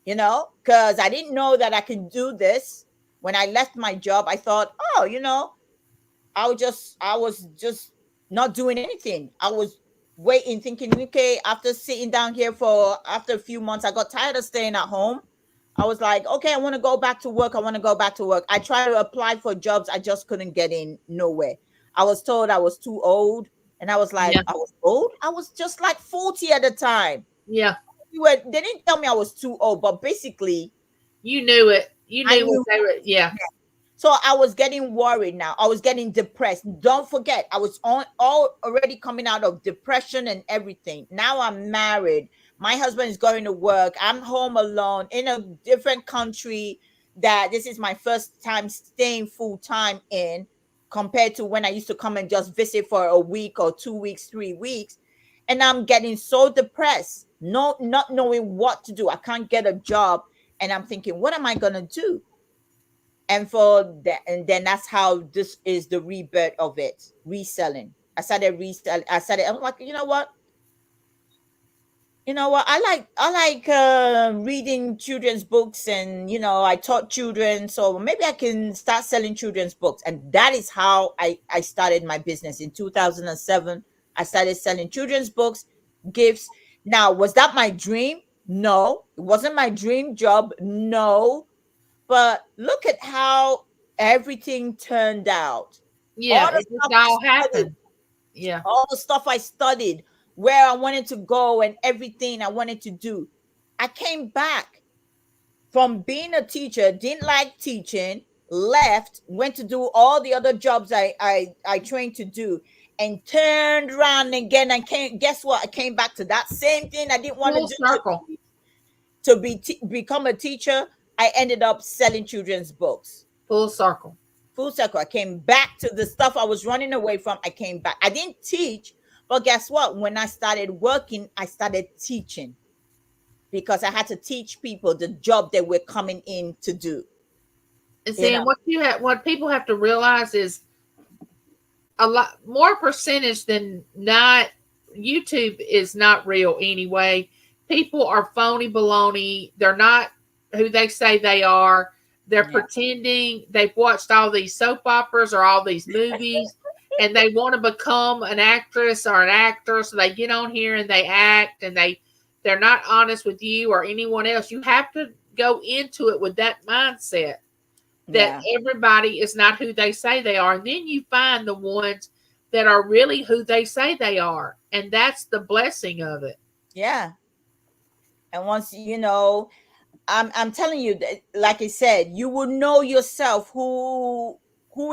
you know, because I didn't know that I could do this. When I left my job, I thought, oh, you know, I was just not doing anything. I was waiting, thinking, okay, after sitting down here after a few months, I got tired of staying at home. I was like, okay, I want to go back to work. I tried to apply for jobs. I just couldn't get in nowhere. I was told I was too old. And I was like, Yeah. I was old? I was just like 40 at the time. Yeah. They didn't tell me I was too old, but basically, you knew it. You knew what they were. Yeah. So I was getting worried now. I was getting depressed. Don't forget, I was already coming out of depression and everything. Now I'm married. My husband is going to work. I'm home alone in a different country that this is my first time staying full time in. compared to when I used to come and just visit for a week or 2 weeks, 3 weeks. And I'm getting so depressed, not knowing what to do. I can't get a job. And I'm thinking, what am I going to do? And for that, and then that's how this is the rebirth of it, reselling. I started reselling. I'm like, I like reading children's books, and I taught children, so maybe I can start selling children's books. And that is how I started my business in 2007. I started selling children's books, gifts. Now, was that my dream? No, it wasn't my dream job. No, but look at how everything turned out. Yeah, it just all happened. Yeah. All the stuff I studied, where I wanted to go, and everything I wanted to do. I came back from being a teacher, didn't like teaching, left, went to do all the other jobs I trained to do, and turned around again and guess what? I came back to that same thing I didn't want Full to circle. do, become a teacher. I ended up selling children's books. Full circle. Full circle. I came back to the stuff I was running away from. I came back. I didn't teach, but guess what? When I started working, I started teaching, because I had to teach people the job they were coming in to do. And see, what people have to realize is a lot more percentage than not. YouTube is not real anyway. People are phony baloney. They're not who they say they are. They're pretending. They've watched all these soap operas or all these movies, and they want to become an actress or an actor. So they get on here and they act, and they're not honest with you or anyone else. You have to go into it with that mindset that everybody is not who they say they are. And then you find the ones that are really who they say they are. And that's the blessing of it. Yeah. And once I'm telling you that, like I said, you will know yourself who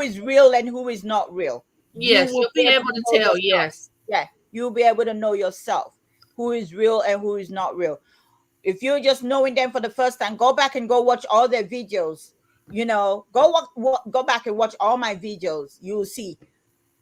is real and who is not real. Yes, you'll be able to tell. Yourself. Yes. Yeah, you'll be able to know yourself who is real and who is not real. If you're just knowing them for the first time, go back and go watch all their videos. Go back and watch all my videos. You'll see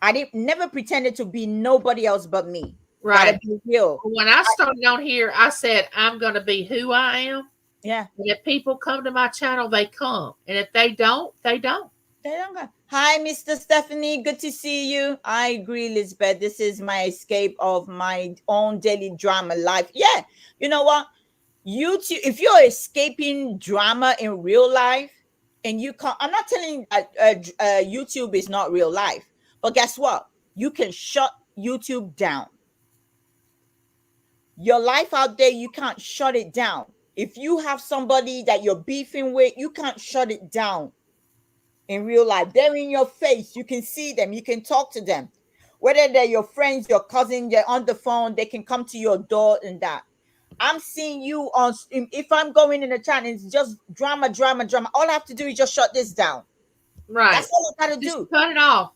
I never pretended to be nobody else but me. Right. Be real. When I started on here, I said I'm going to be who I am. Yeah. And if people come to my channel, they come. And if they don't, they don't. They don't go. Hi, Mr. Stephanie. Good to see you. I agree, Lisbeth. This is my escape of my own daily drama life. Yeah. You know what? YouTube, if you're escaping drama in real life, and you can't, I'm not telling you YouTube is not real life, but guess what? You can shut YouTube down. Your life out there, you can't shut it down. If you have somebody that you're beefing with, you can't shut it down in real life. They're in your face. You can see them. You can talk to them. Whether they're your friends, your cousin, they're on the phone, they can come to your door and that. I'm seeing you on, if I'm going in the chat and it's just drama. All I have to do is just shut this down. Right. That's all I got to do. Cut it off.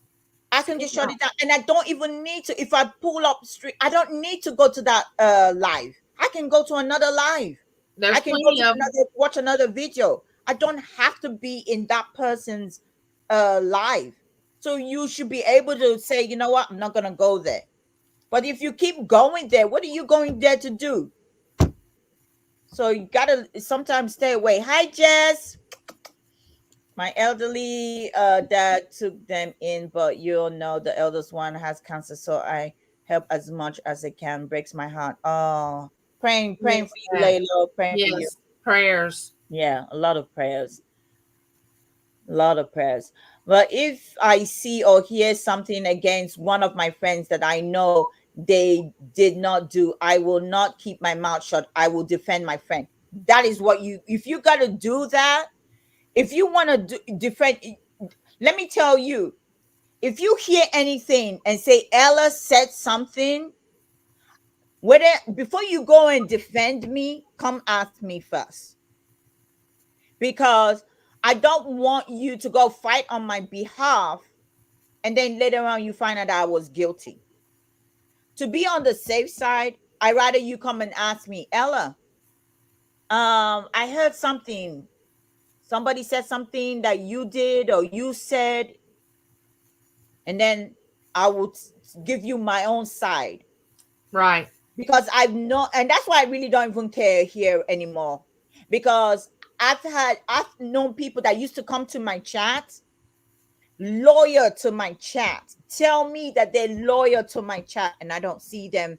I can just shut it down. And I don't even need to, if I pull up street, I don't need to go to that live. I can go to another live. There's I can go to watch another video. I don't have to be in that person's live. So you should be able to say, you know what, I'm not going to go there. But if you keep going there, what are you going there to do? So you got to sometimes stay away. Hi, Jess. My elderly dad took them in, but you'll know the eldest one has cancer, so I help as much as I can. Breaks my heart. Oh, praying for you, Layla. Praying for you. Prayers. Yeah, a lot of prayers. A lot of prayers. But if I see or hear something against one of my friends that I know they did not do, I will not keep my mouth shut. I will defend my friend. That is what if you got to do that, if you want to defend, let me tell you, if you hear anything and say Ella said something, before you go and defend me, come ask me first. Because I don't want you to go fight on my behalf and then later on you find out I was guilty. To be on the safe side, I'd rather you come and ask me, Ella, I heard something. Somebody said something that you did or you said. and then I will give you my own side. Right. Because I've known, and that's why I really don't even care here anymore. Because I've known people that used to come to my chat, loyal to my chat, tell me that they're loyal to my chat, and I don't see them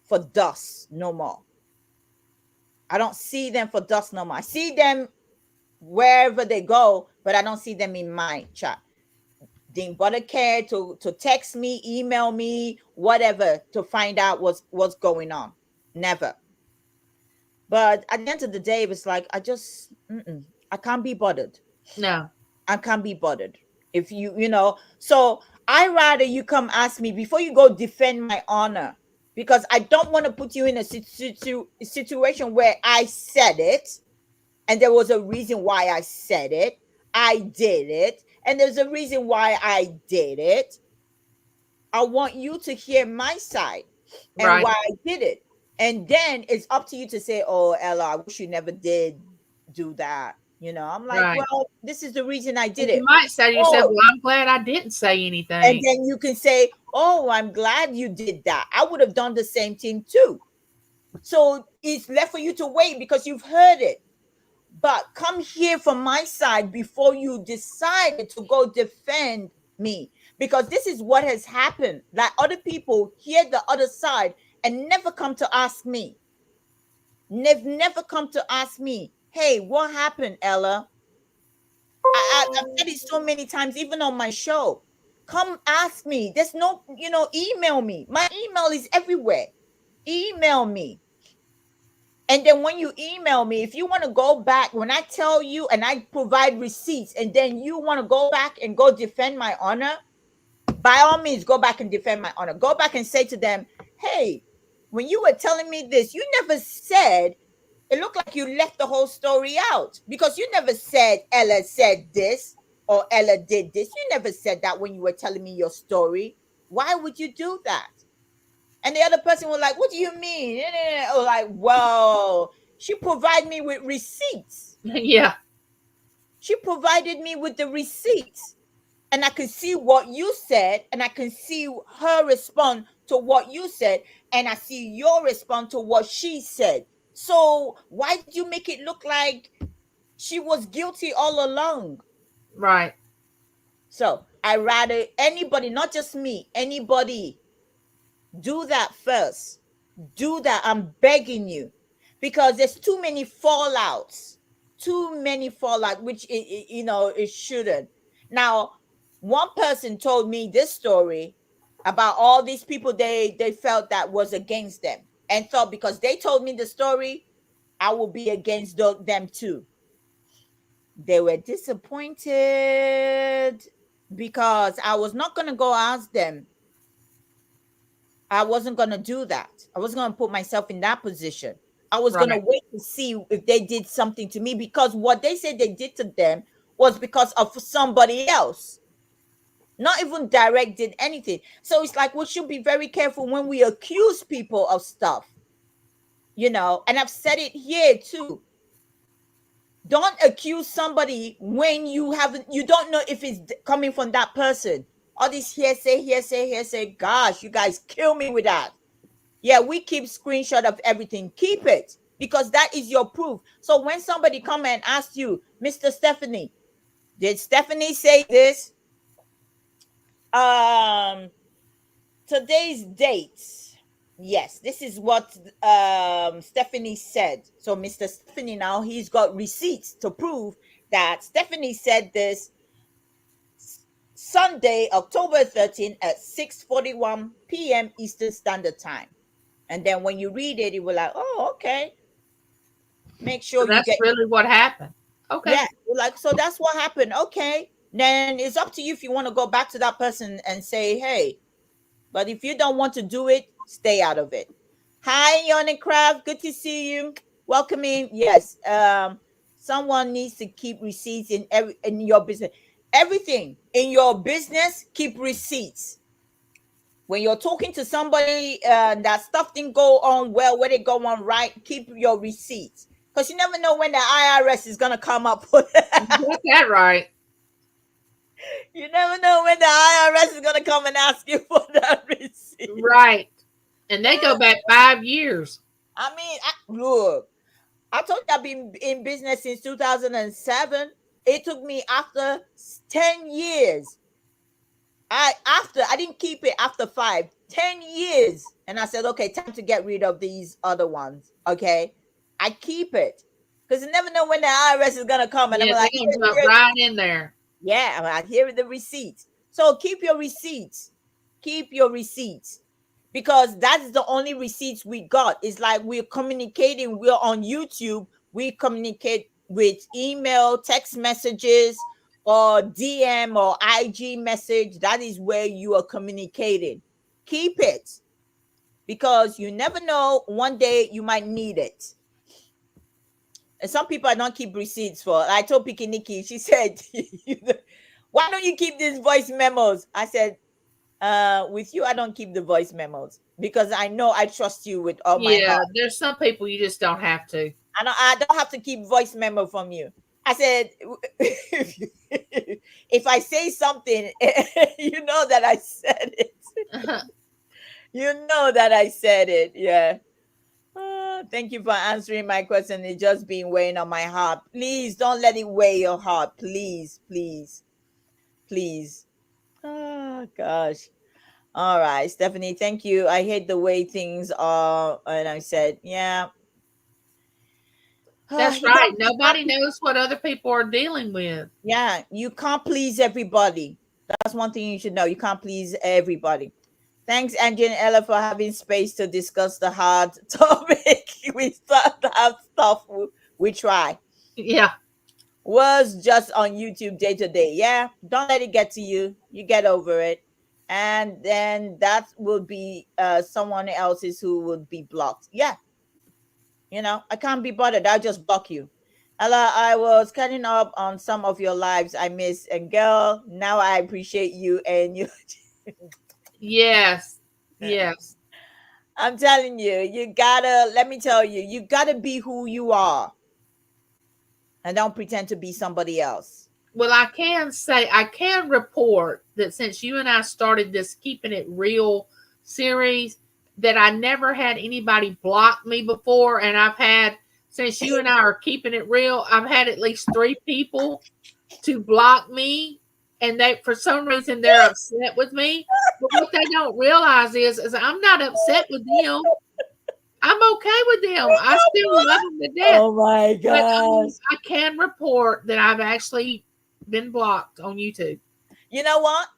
for dust no more. I don't see them for dust no more. I see them wherever they go, but I don't see them in my chat. Didn't bother care to text me, email me, whatever, to find out what's going on. Never. But at the end of the day, it was like, I can't be bothered. No. I can't be bothered. If so I rather you come ask me before you go defend my honor, because I don't want to put you in a situation where I said it and there was a reason why I said it. I did it, and there's a reason why I did it. I want you to hear my side and Right. why I did it. And then it's up to you to say, oh, Ella, I wish you never did do that. I'm like, Right. well, this is the reason I did And you it. might say to yourself, Oh, well, I'm glad I didn't say and anything. then you can say, oh, I'm glad you did that. I would have done the same thing too. So it's left for you to wait because you've heard it. But come here from my side before you decided to go defend me. Because this is what has happened. Like, other people hear the other side and never come to ask me. Never come to ask me, hey, what happened, Ella? I've said it so many times, even on my show. Come ask me. There's no, email me. My email is everywhere. Email me. And then when you email me, if you want to go back, when I tell you and I provide receipts, and then you want to go back and go defend my honor, by all means, go back and defend my honor. Go back and say to them, hey, when you were telling me this, you never said, it looked like you left the whole story out, because you never said Ella said this or Ella did this. You never said that when you were telling me your story. Why would you do that? And the other person was like, what do you mean? Or like, well, she provided me with receipts. Yeah. She provided me with the receipts. And I can see what you said, and I can see her respond to what you said, and I see your response to what she said. So why did you make it look like she was guilty all along? Right. So I rather anybody, not just me, anybody, do that first. Do that. I'm begging you, because there's too many fallouts. Too many fallout, which it shouldn't. Now, one person told me this story about all these people they felt that was against them, and thought because they told me the story, I will be against them too. They were disappointed because I was not going to go ask them. I wasn't going to do that. I wasn't going to put myself in that position. I was going to wait to see if they did something to me, because what they said they did to them was because of somebody else. Not even direct did anything. So it's like, we should be very careful when we accuse people of stuff, and I've said it here too. Don't accuse somebody when you don't know if it's coming from that person. All this hearsay. Gosh, you guys kill me with that. Yeah, we keep screenshot of everything. Keep it, because that is your proof. So when somebody come and ask you, Mr. Stephanie, did Stephanie say this? Today's date. Yes, this is what Stephanie said. So Mr. Stephanie, now he's got receipts to prove that Stephanie said this Sunday, October 13th at 6:41 p.m. Eastern Standard Time. And then when you read it, you will like, oh, okay. Make sure so that's really what happened. Okay. Yeah, like, so that's what happened. Okay. Then it's up to you if you want to go back to that person and say, hey, but if you don't want to do it, stay out of it. Hi, Yoni Craft. Good to see you. Welcome in. Yes. Someone needs to keep receipts in your business. Everything in your business, keep receipts. When you're talking to somebody that stuff didn't go on well, where they go on right, keep your receipts. Because you never know when the IRS is going to come up with Get that right. You never know when the IRS is gonna come and ask you for that receipt. Right. And they go back 5 years. I mean, look, I told you I've been in business since 2007. It took me after 10 years. I didn't keep it after 10 years. And I said, okay, time to get rid of these other ones. Okay. I keep it. Because you never know when the IRS is gonna come. And Yeah, I'm like, they're gonna jump right in there. yeah, I'm like, here are the receipts. So keep your receipts. Keep your receipts. Because that's the only receipts we got. It's like we're communicating. We're on YouTube. We communicate with email, text messages, or DM or IG message. That is where you are communicating. Keep it. Because you never know, one day you might need it. And some people I don't keep receipts for. I told Pikiniki, she said, why don't you keep these voice memos? I said, with you, I don't keep the voice memos because I know I trust you with all my heart. There's some people you just don't have to. I don't have to keep voice memo from you. I said, if I say something, you know that I said it. You know that I said it. Yeah. Thank you for answering my question. It's just been weighing on my heart. Please don't let it weigh your heart. Please, please, please. Oh, gosh. All right, Stephanie, thank you. I hate the way things are. And I said, yeah. That's right. Nobody knows what other people are dealing with. Yeah, you can't please everybody. That's one thing you should know. You can't please everybody. Thanks, Angie and Ella, for having space to discuss the hard topic. We start to have stuff we try. Yeah. Was just on YouTube day to day. Yeah, don't let it get to you. You get over it. And then that will be someone else's who would be blocked. Yeah. You know, I can't be bothered. I'll just block you. Ella, I was catching up on some of your lives I missed. And girl, now I appreciate you and you. Yes. Yes. I'm telling you, let me tell you, you gotta be who you are. And don't pretend to be somebody else. Well, I can report that since you and I started this Keeping It Real series, that I never had anybody block me before. And I've had, since you and I are keeping it real, I've had at least 3 people to block me. And they, for some reason, they're upset with me. But what they don't realize is I'm not upset with them. I'm okay with them. I still love them to death. Oh my gosh. I can report that I've actually been blocked on YouTube. You know what?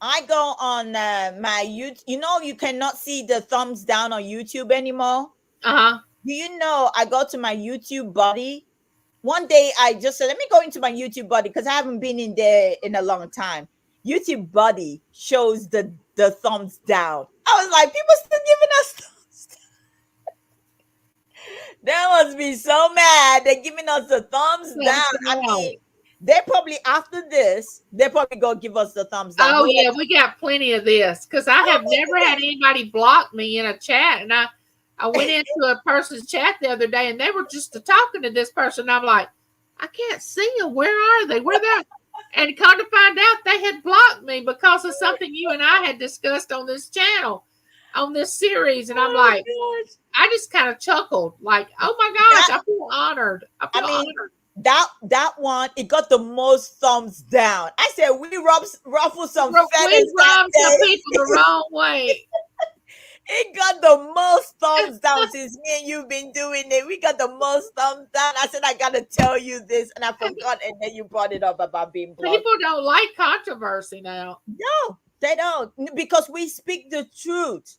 I go on my YouTube. You know, you cannot see the thumbs down on YouTube anymore. Uh-huh. Do you know I go to my YouTube body? One day I just said, let me go into my YouTube body because I haven't been in there in a long time. YouTube body shows the thumbs down. I was like, people still giving us thumbs down. They must be so mad. They're giving us the thumbs down. I mean, they probably, after this, they probably go give us the thumbs down. Oh, yeah, we got plenty of this because I have never had anybody block me in a chat. And I went into a person's chat the other day and they were just talking to this person. I'm like, I can't see them. Where are they? Where they? And come to find out they had blocked me because of something you and I had discussed on this channel, on this series. And I'm like, I just kind of chuckled like, oh my gosh, I feel honored. I feel honored. That one, it got the most thumbs down. I said, we ruffled some feathers. We rubbed some people the wrong way. It got the most thumbs down since me and you've been doing it. We got the most thumbs down. I said, I got to tell you this. And I forgot. And then you brought it up about being blocked. People don't like controversy now. No, they don't. Because we speak the truth.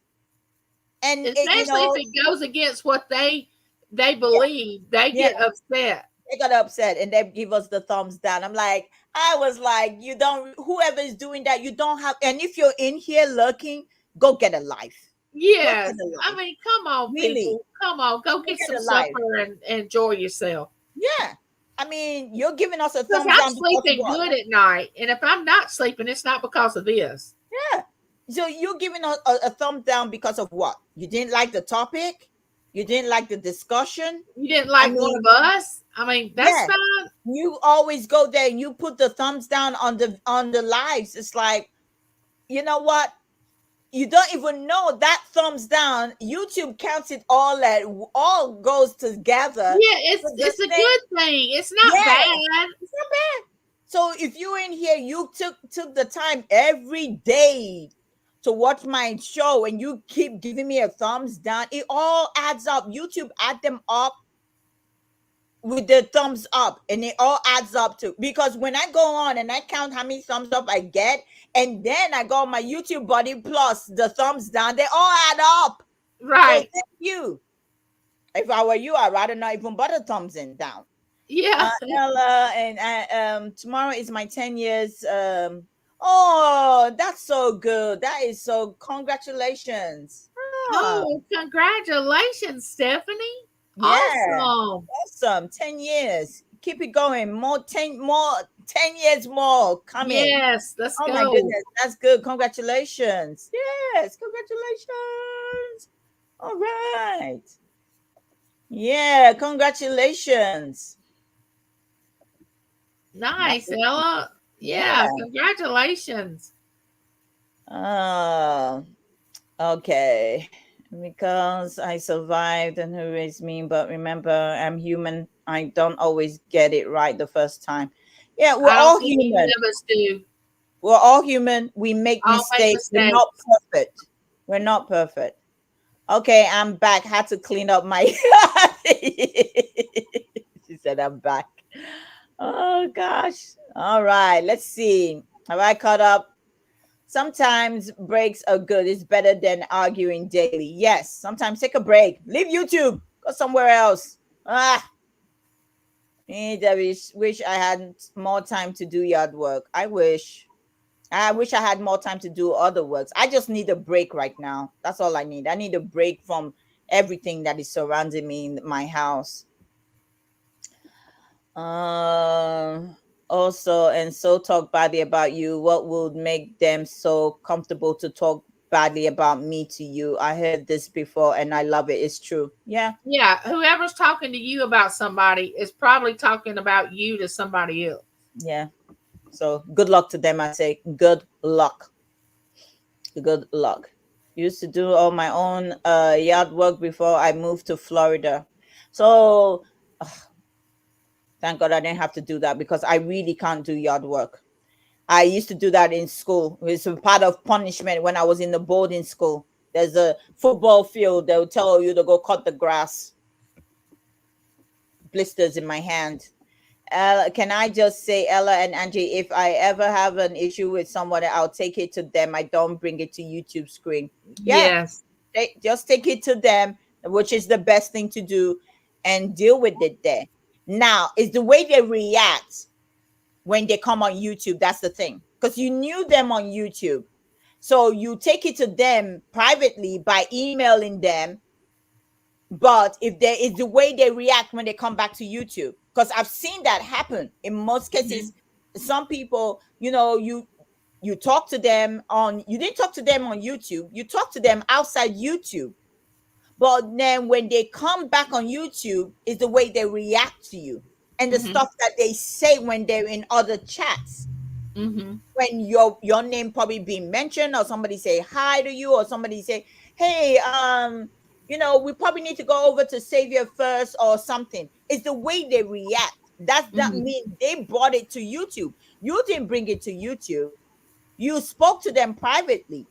And especially if it goes against what they believe, they get upset. They got upset and they give us the thumbs down. I was like, you don't, whoever is doing that, you don't have, and if you're in here looking, go get a life. Yes. I mean, come on, really? People. Come on, go get some supper and enjoy yourself. Yeah. I mean, you're giving us a thumbs down. I'm sleeping good at night. And if I'm not sleeping, it's not because of this. Yeah. So you're giving us a thumbs down because of what? You didn't like the topic? You didn't like the discussion. You didn't like one of us. I mean, that's yeah, fine. you always go there and you put the thumbs down on the lives. It's like, you know what? You don't even know that thumbs down. YouTube counts it all goes together. Yeah, So the it's a same, good thing. It's not yeah, bad. it's not bad. So if you're in here, you took the time every day to watch my show and you keep giving me a thumbs down, it all adds up. YouTube add them up with the thumbs up, and it all adds up to, because when I go on and I count how many thumbs up I get, and then I go on my YouTube buddy plus the thumbs down, they all add up. Right. So thank you. If I were you, I'd rather not even put a thumbs in down. Yeah. Ella, and tomorrow is my 10 years. Oh, that's so good. That is so, congratulations. Oh, congratulations, Stephanie. Yeah, Awesome. 10 years. Keep it going. More 10 years more coming. Yes, let's Oh go. my goodness, that's good. Congratulations. Yes, congratulations. All right. Yeah, congratulations. Nice, Ella. Yeah, congratulations. Okay. Because I survived and who raised me, but remember, I'm human. I don't always get it right the first time. Yeah, we're all human. None of us do. We're all human. We make mistakes. We're not perfect. We're not perfect. Okay, I'm back. Had to clean up my. She said, I'm back. Oh, gosh. All right. Let's see. Have I caught up? Sometimes breaks are good. It's better than arguing daily. Yes. Sometimes take a break. Leave YouTube. Go somewhere else. I wish I had more time to do yard work. I wish I had more time to do other works. I just need a break right now. That's all I need. I need a break from everything that is surrounding me in my house. Also, and so talk badly about you. What would make them so comfortable to talk badly about me to you? I heard this before and I love it. It's true. Yeah. Yeah. Whoever's talking to you about somebody is probably talking about you to somebody else. Yeah. So good luck to them. I say good luck. Good luck. Used to do all my own yard work before I moved to Florida. So thank God I didn't have to do that, because I really can't do yard work. I used to do that in school. It's a part of punishment when I was in the boarding school. There's a football field. They'll tell you to go cut the grass. Blisters in my hand. Can I just say, Ella and Angie, if I ever have an issue with someone, I'll take it to them. I don't bring it to YouTube screen. Yes. Just take it to them, which is the best thing to do, and deal with it there. Now, it's the way they react when they come on YouTube. That's the thing. Because you knew them on YouTube. So you take it to them privately by emailing them. But if there is the way they react when they come back to YouTube, because I've seen that happen in most cases. Some people, you talk to them you didn't talk to them on YouTube. You talk to them outside YouTube. But then when they come back on YouTube, is the way they react to you and the stuff that they say when they're in other chats. When your name probably being mentioned, or somebody say hi to you, or somebody say, hey, we probably need to go over to Saveherfirst or something. It's the way they react. That means they brought it to YouTube. You didn't bring it to YouTube. You spoke to them privately.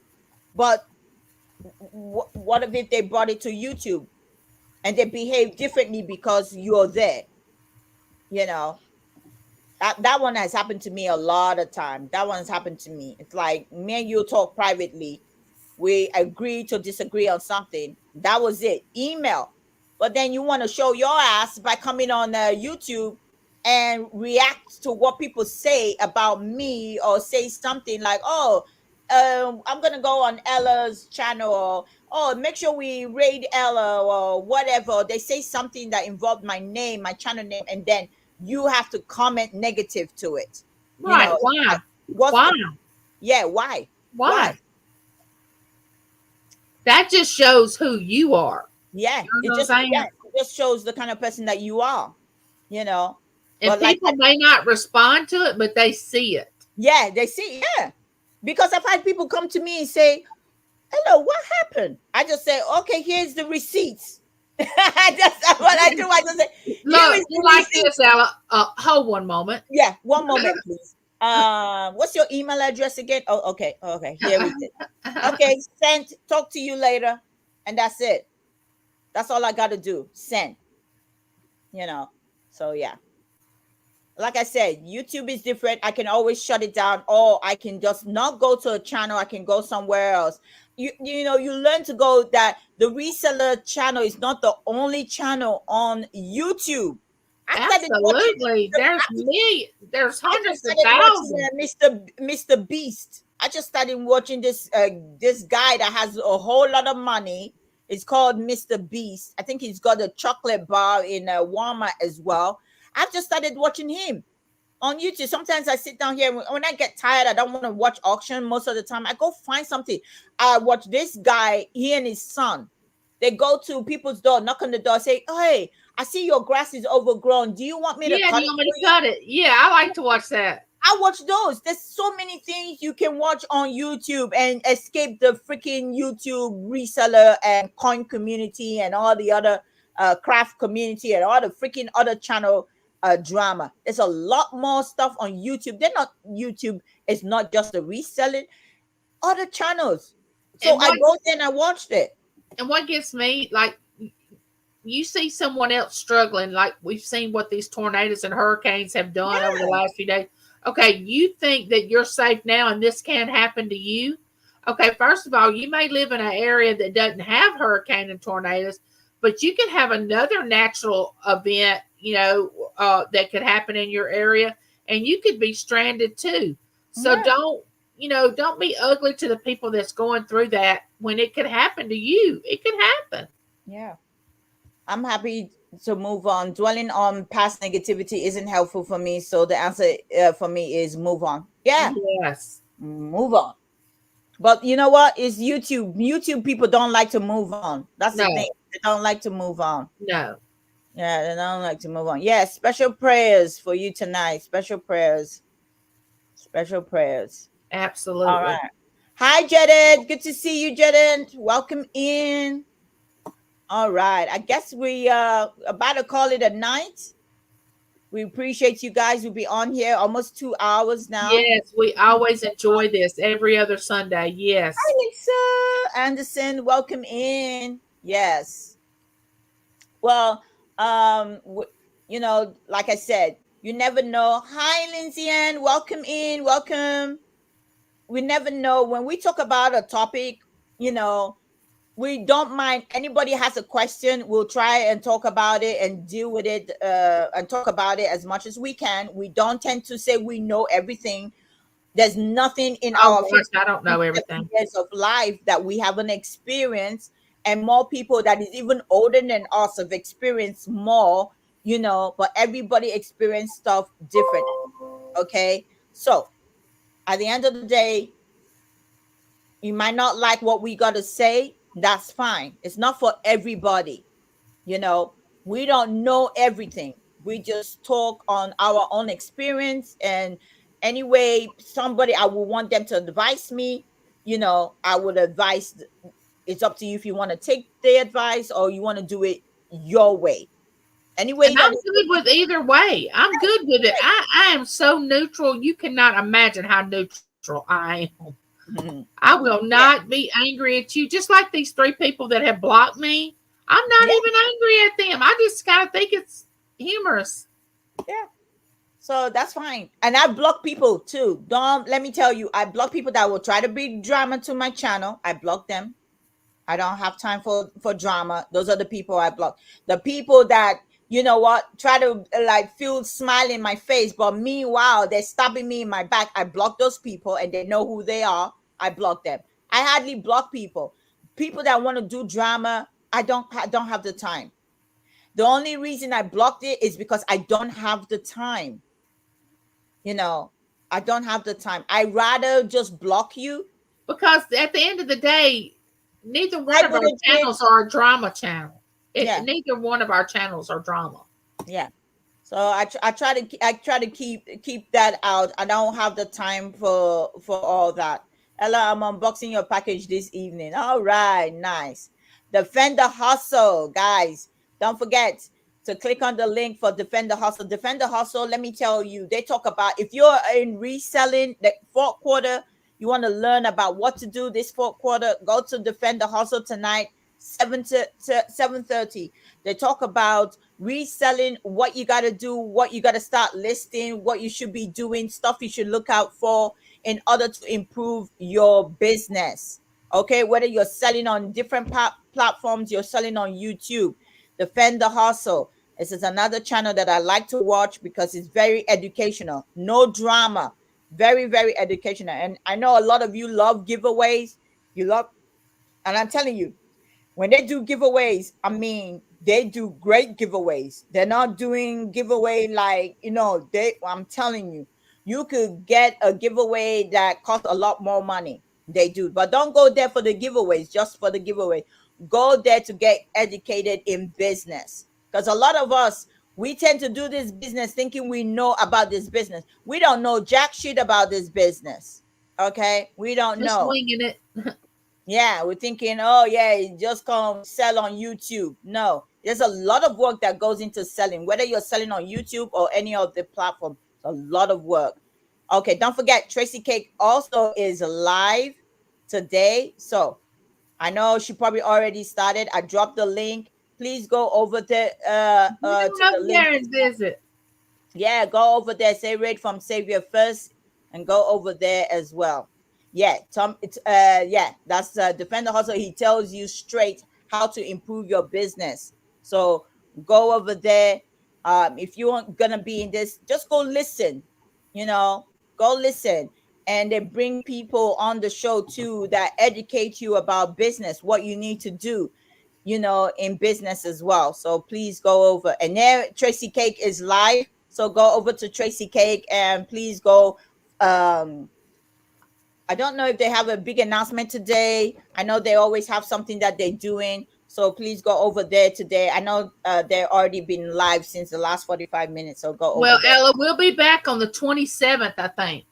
But what if they brought it to YouTube and they behave differently because you're there? That one has happened to me a lot of time. That one's happened to me. It's like me and you talk privately. We agree to disagree on something. That was it. Email. But then you want to show your ass by coming on YouTube and react to what people say about me, or say something like, I'm going to go on Ella's channel, or, make sure we raid Ella, or whatever. They say something that involved my name, my channel name, and then you have to comment negative to it. Right. Why? Why? Why? That just shows who you are. Yeah, You know what I'm saying? it just shows the kind of person that you are, you know. And But like, people may not respond to it, but they see it. yeah, they see, yeah. Because I've had people come to me and say, "Hello, what happened?" I just say, "Okay, here's the receipts." That's what I do. I just say, "Here Look, is you the like receipt." this, Ella. Hold one moment. Yeah, one moment, please. What's your email address again? Oh, okay, okay. Here it is. Okay, sent. Talk to you later, and that's it. That's all I got to do. Send. You know. So yeah. Like I said, YouTube is different. I can always shut it down, or I can just not go to a channel. I can go somewhere else. You know, you learn to go that the reseller channel is not the only channel on YouTube. I started watching. Absolutely. There's millions. There's I just hundreds of started watching thousands. Mr. Beast. I just started watching this guy that has a whole lot of money. It's called Mr. Beast. I think he's got a chocolate bar in Walmart as well. I've just started watching him on YouTube. Sometimes I sit down here when I get tired, I don't want to watch auction most of the time. I go find something. I watch this guy, he and his son. They go to people's door, knock on the door, say, "Hey, I see your grass is overgrown. Do you want me to Yeah, do cut you it want me for to you?" cut it? Yeah, I like to watch that. I watch those. There's so many things you can watch on YouTube and escape the freaking YouTube reseller and coin community and all the other craft community and all the freaking other channel drama. There's a lot more stuff on YouTube. They're not YouTube. It's not just the reselling. Other channels. So And I what go there and I watched it. and what gets me, like, you see someone else struggling, like we've seen what these tornadoes and hurricanes have done over the Yeah. last few days. Okay, you think that you're safe now and this can't happen to you? Okay, first of all, you may live in an area that doesn't have hurricane and tornadoes, but you can have another natural event, that could happen in your area, and you could be stranded too. So Yeah. don't be ugly to the people that's going through that when it could happen to you. It could happen. Yeah. I'm happy to move on. Dwelling on past negativity isn't helpful for me. So the answer for me is move on. Yeah, Yes. move on. But you know what? It's YouTube. YouTube people don't like to move on. That's the thing. No. They don't like to move on. No. Yeah, they don't like to move on. Yeah, special prayers for you tonight. Special prayers. Special prayers. All Absolutely. right. Hi, Jaden. Good to see you, Jaden. Welcome in. All right. I guess we about to call it a night. We appreciate you guys. We'll be on here almost 2 hours now. Yes, we always enjoy this every other Sunday. Yes. Hi, Lisa Anderson. Welcome in. Yes. Well, like I said, you never know. Hi, Lindsay Ann. Welcome in. Welcome. We never know when we talk about a topic, we don't mind. Anybody has a question, we'll try and talk about it and deal with it and talk about it as much as we can. We don't tend to say we know everything. There's nothing in Oh our gosh, I don't know everything. years of life that we haven't experienced, and more people that is even older than us have experienced more, but everybody experienced stuff different. Okay, so at the end of the day, you might not like what we got to say. That's fine. It's not for everybody. We don't know everything. We just talk on our own experience. And anyway, somebody, I would want them to advise me. I would advise. It's up to you if you want to take the advice or you want to do it your way. Anyway, And I'm good with either way. I'm good with it. I am so neutral. You cannot imagine how neutral I am. Mm-hmm. I will not be angry at you. Just like these 3 people that have blocked me. I'm not even angry at them. I just kind of think it's humorous. Yeah. So that's fine. And I block people too. Let me tell you, I block people that will try to bring drama to my channel. I block them. I don't have time for drama. Those are the people I block. The people that, try to feel smile in my face, but meanwhile, they're stabbing me in my back. I block those people and they know who they are. I block them. I hardly block people. People that want to do drama, I don't have the time. The only reason I blocked it is because I don't have the time. I don't have the time. I rather just block you. Because at the end of the day, neither one of our channels are a drama channel. Yeah. Neither one of our channels are drama. Yeah. So I try to keep that out. I don't have the time for all that. Ella, I'm unboxing your package this evening. All right, nice. Defend the hustle, guys. Don't forget to click on the link for Defend the Hustle. Defend the Hustle, let me tell you, they talk about if you're in reselling the fourth quarter, you want to learn about what to do this fourth quarter, go to Defend the Hustle tonight, 7:30. They talk about reselling, what you got to do, what you got to start listing, what you should be doing, stuff you should look out for in order to improve your business. Okay, whether you're selling on different platforms, you're selling on YouTube. Defend the Hustle. This is another channel that I like to watch because it's very educational, no drama, very, very educational. And I know a lot of you love giveaways. You love, and I'm telling you, when they do giveaways, I mean, they do great giveaways. They're not doing giveaway like, I'm telling you, you could get a giveaway that costs a lot more money. They do. But don't go there for the giveaways, just for the giveaway. Go there to get educated in business. Because a lot of us, we tend to do this business thinking we know about this business. We don't know jack shit about this business. Okay? We don't Just know. winging it. Yeah, we're thinking, oh yeah, you just come sell on YouTube. No, there's a lot of work that goes into selling, whether you're selling on YouTube or any of the platform. It's a lot of work. Okay, don't forget, Tracy Cake also is live today. So I know she probably already started. I dropped the link. Please go over there to the link. There and visit. Yeah, go over there. Say read from Savior first and go over there as well. Yeah, Tom, it's that's Defend the Hustle. He tells you straight how to improve your business. So go over there. If you aren't gonna be in this, just go listen, go listen. And they bring people on the show too that educate you about business, what you need to do, in business as well. So please go over. And there Tracy Cake is live. So go over to Tracy Cake and please go. I don't know if they have a big announcement today. I know they always have something that they're doing. So please go over there today. I know they've already been live since the last 45 minutes. So go over there. Ella, we'll be back on the 27th, I think.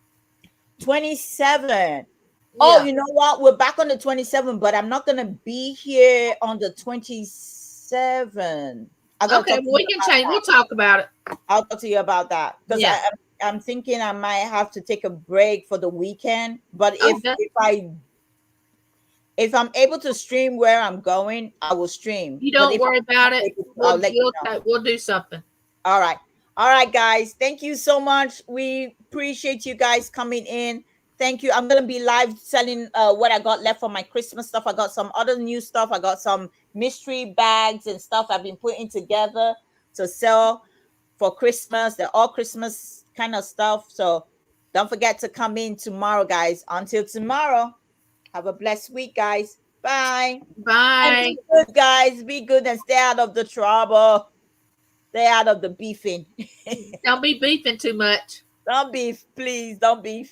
27. Yeah. Oh, you know what? We're back on the 27th, but I'm not going to be here on the 27th. Okay, we can change. We'll talk about it. I'll talk to you about that. Because I'm thinking I might have to take a break for the weekend. But if I'm able to stream where I'm going, I will stream. You don't worry about it. We'll do something. All right, guys. Thank you so much. We appreciate you guys coming in. Thank you. I'm going to be live selling what I got left for my Christmas stuff. I got some other new stuff. I got some mystery bags and stuff I've been putting together to sell for Christmas. They're all Christmas kind of stuff. So don't forget to come in tomorrow, guys. Until tomorrow, have a blessed week, guys. Bye. Bye. And be good, guys. Be good and stay out of the trouble. Stay out of the beefing. Don't be beefing too much. Don't beef, please. Don't beef.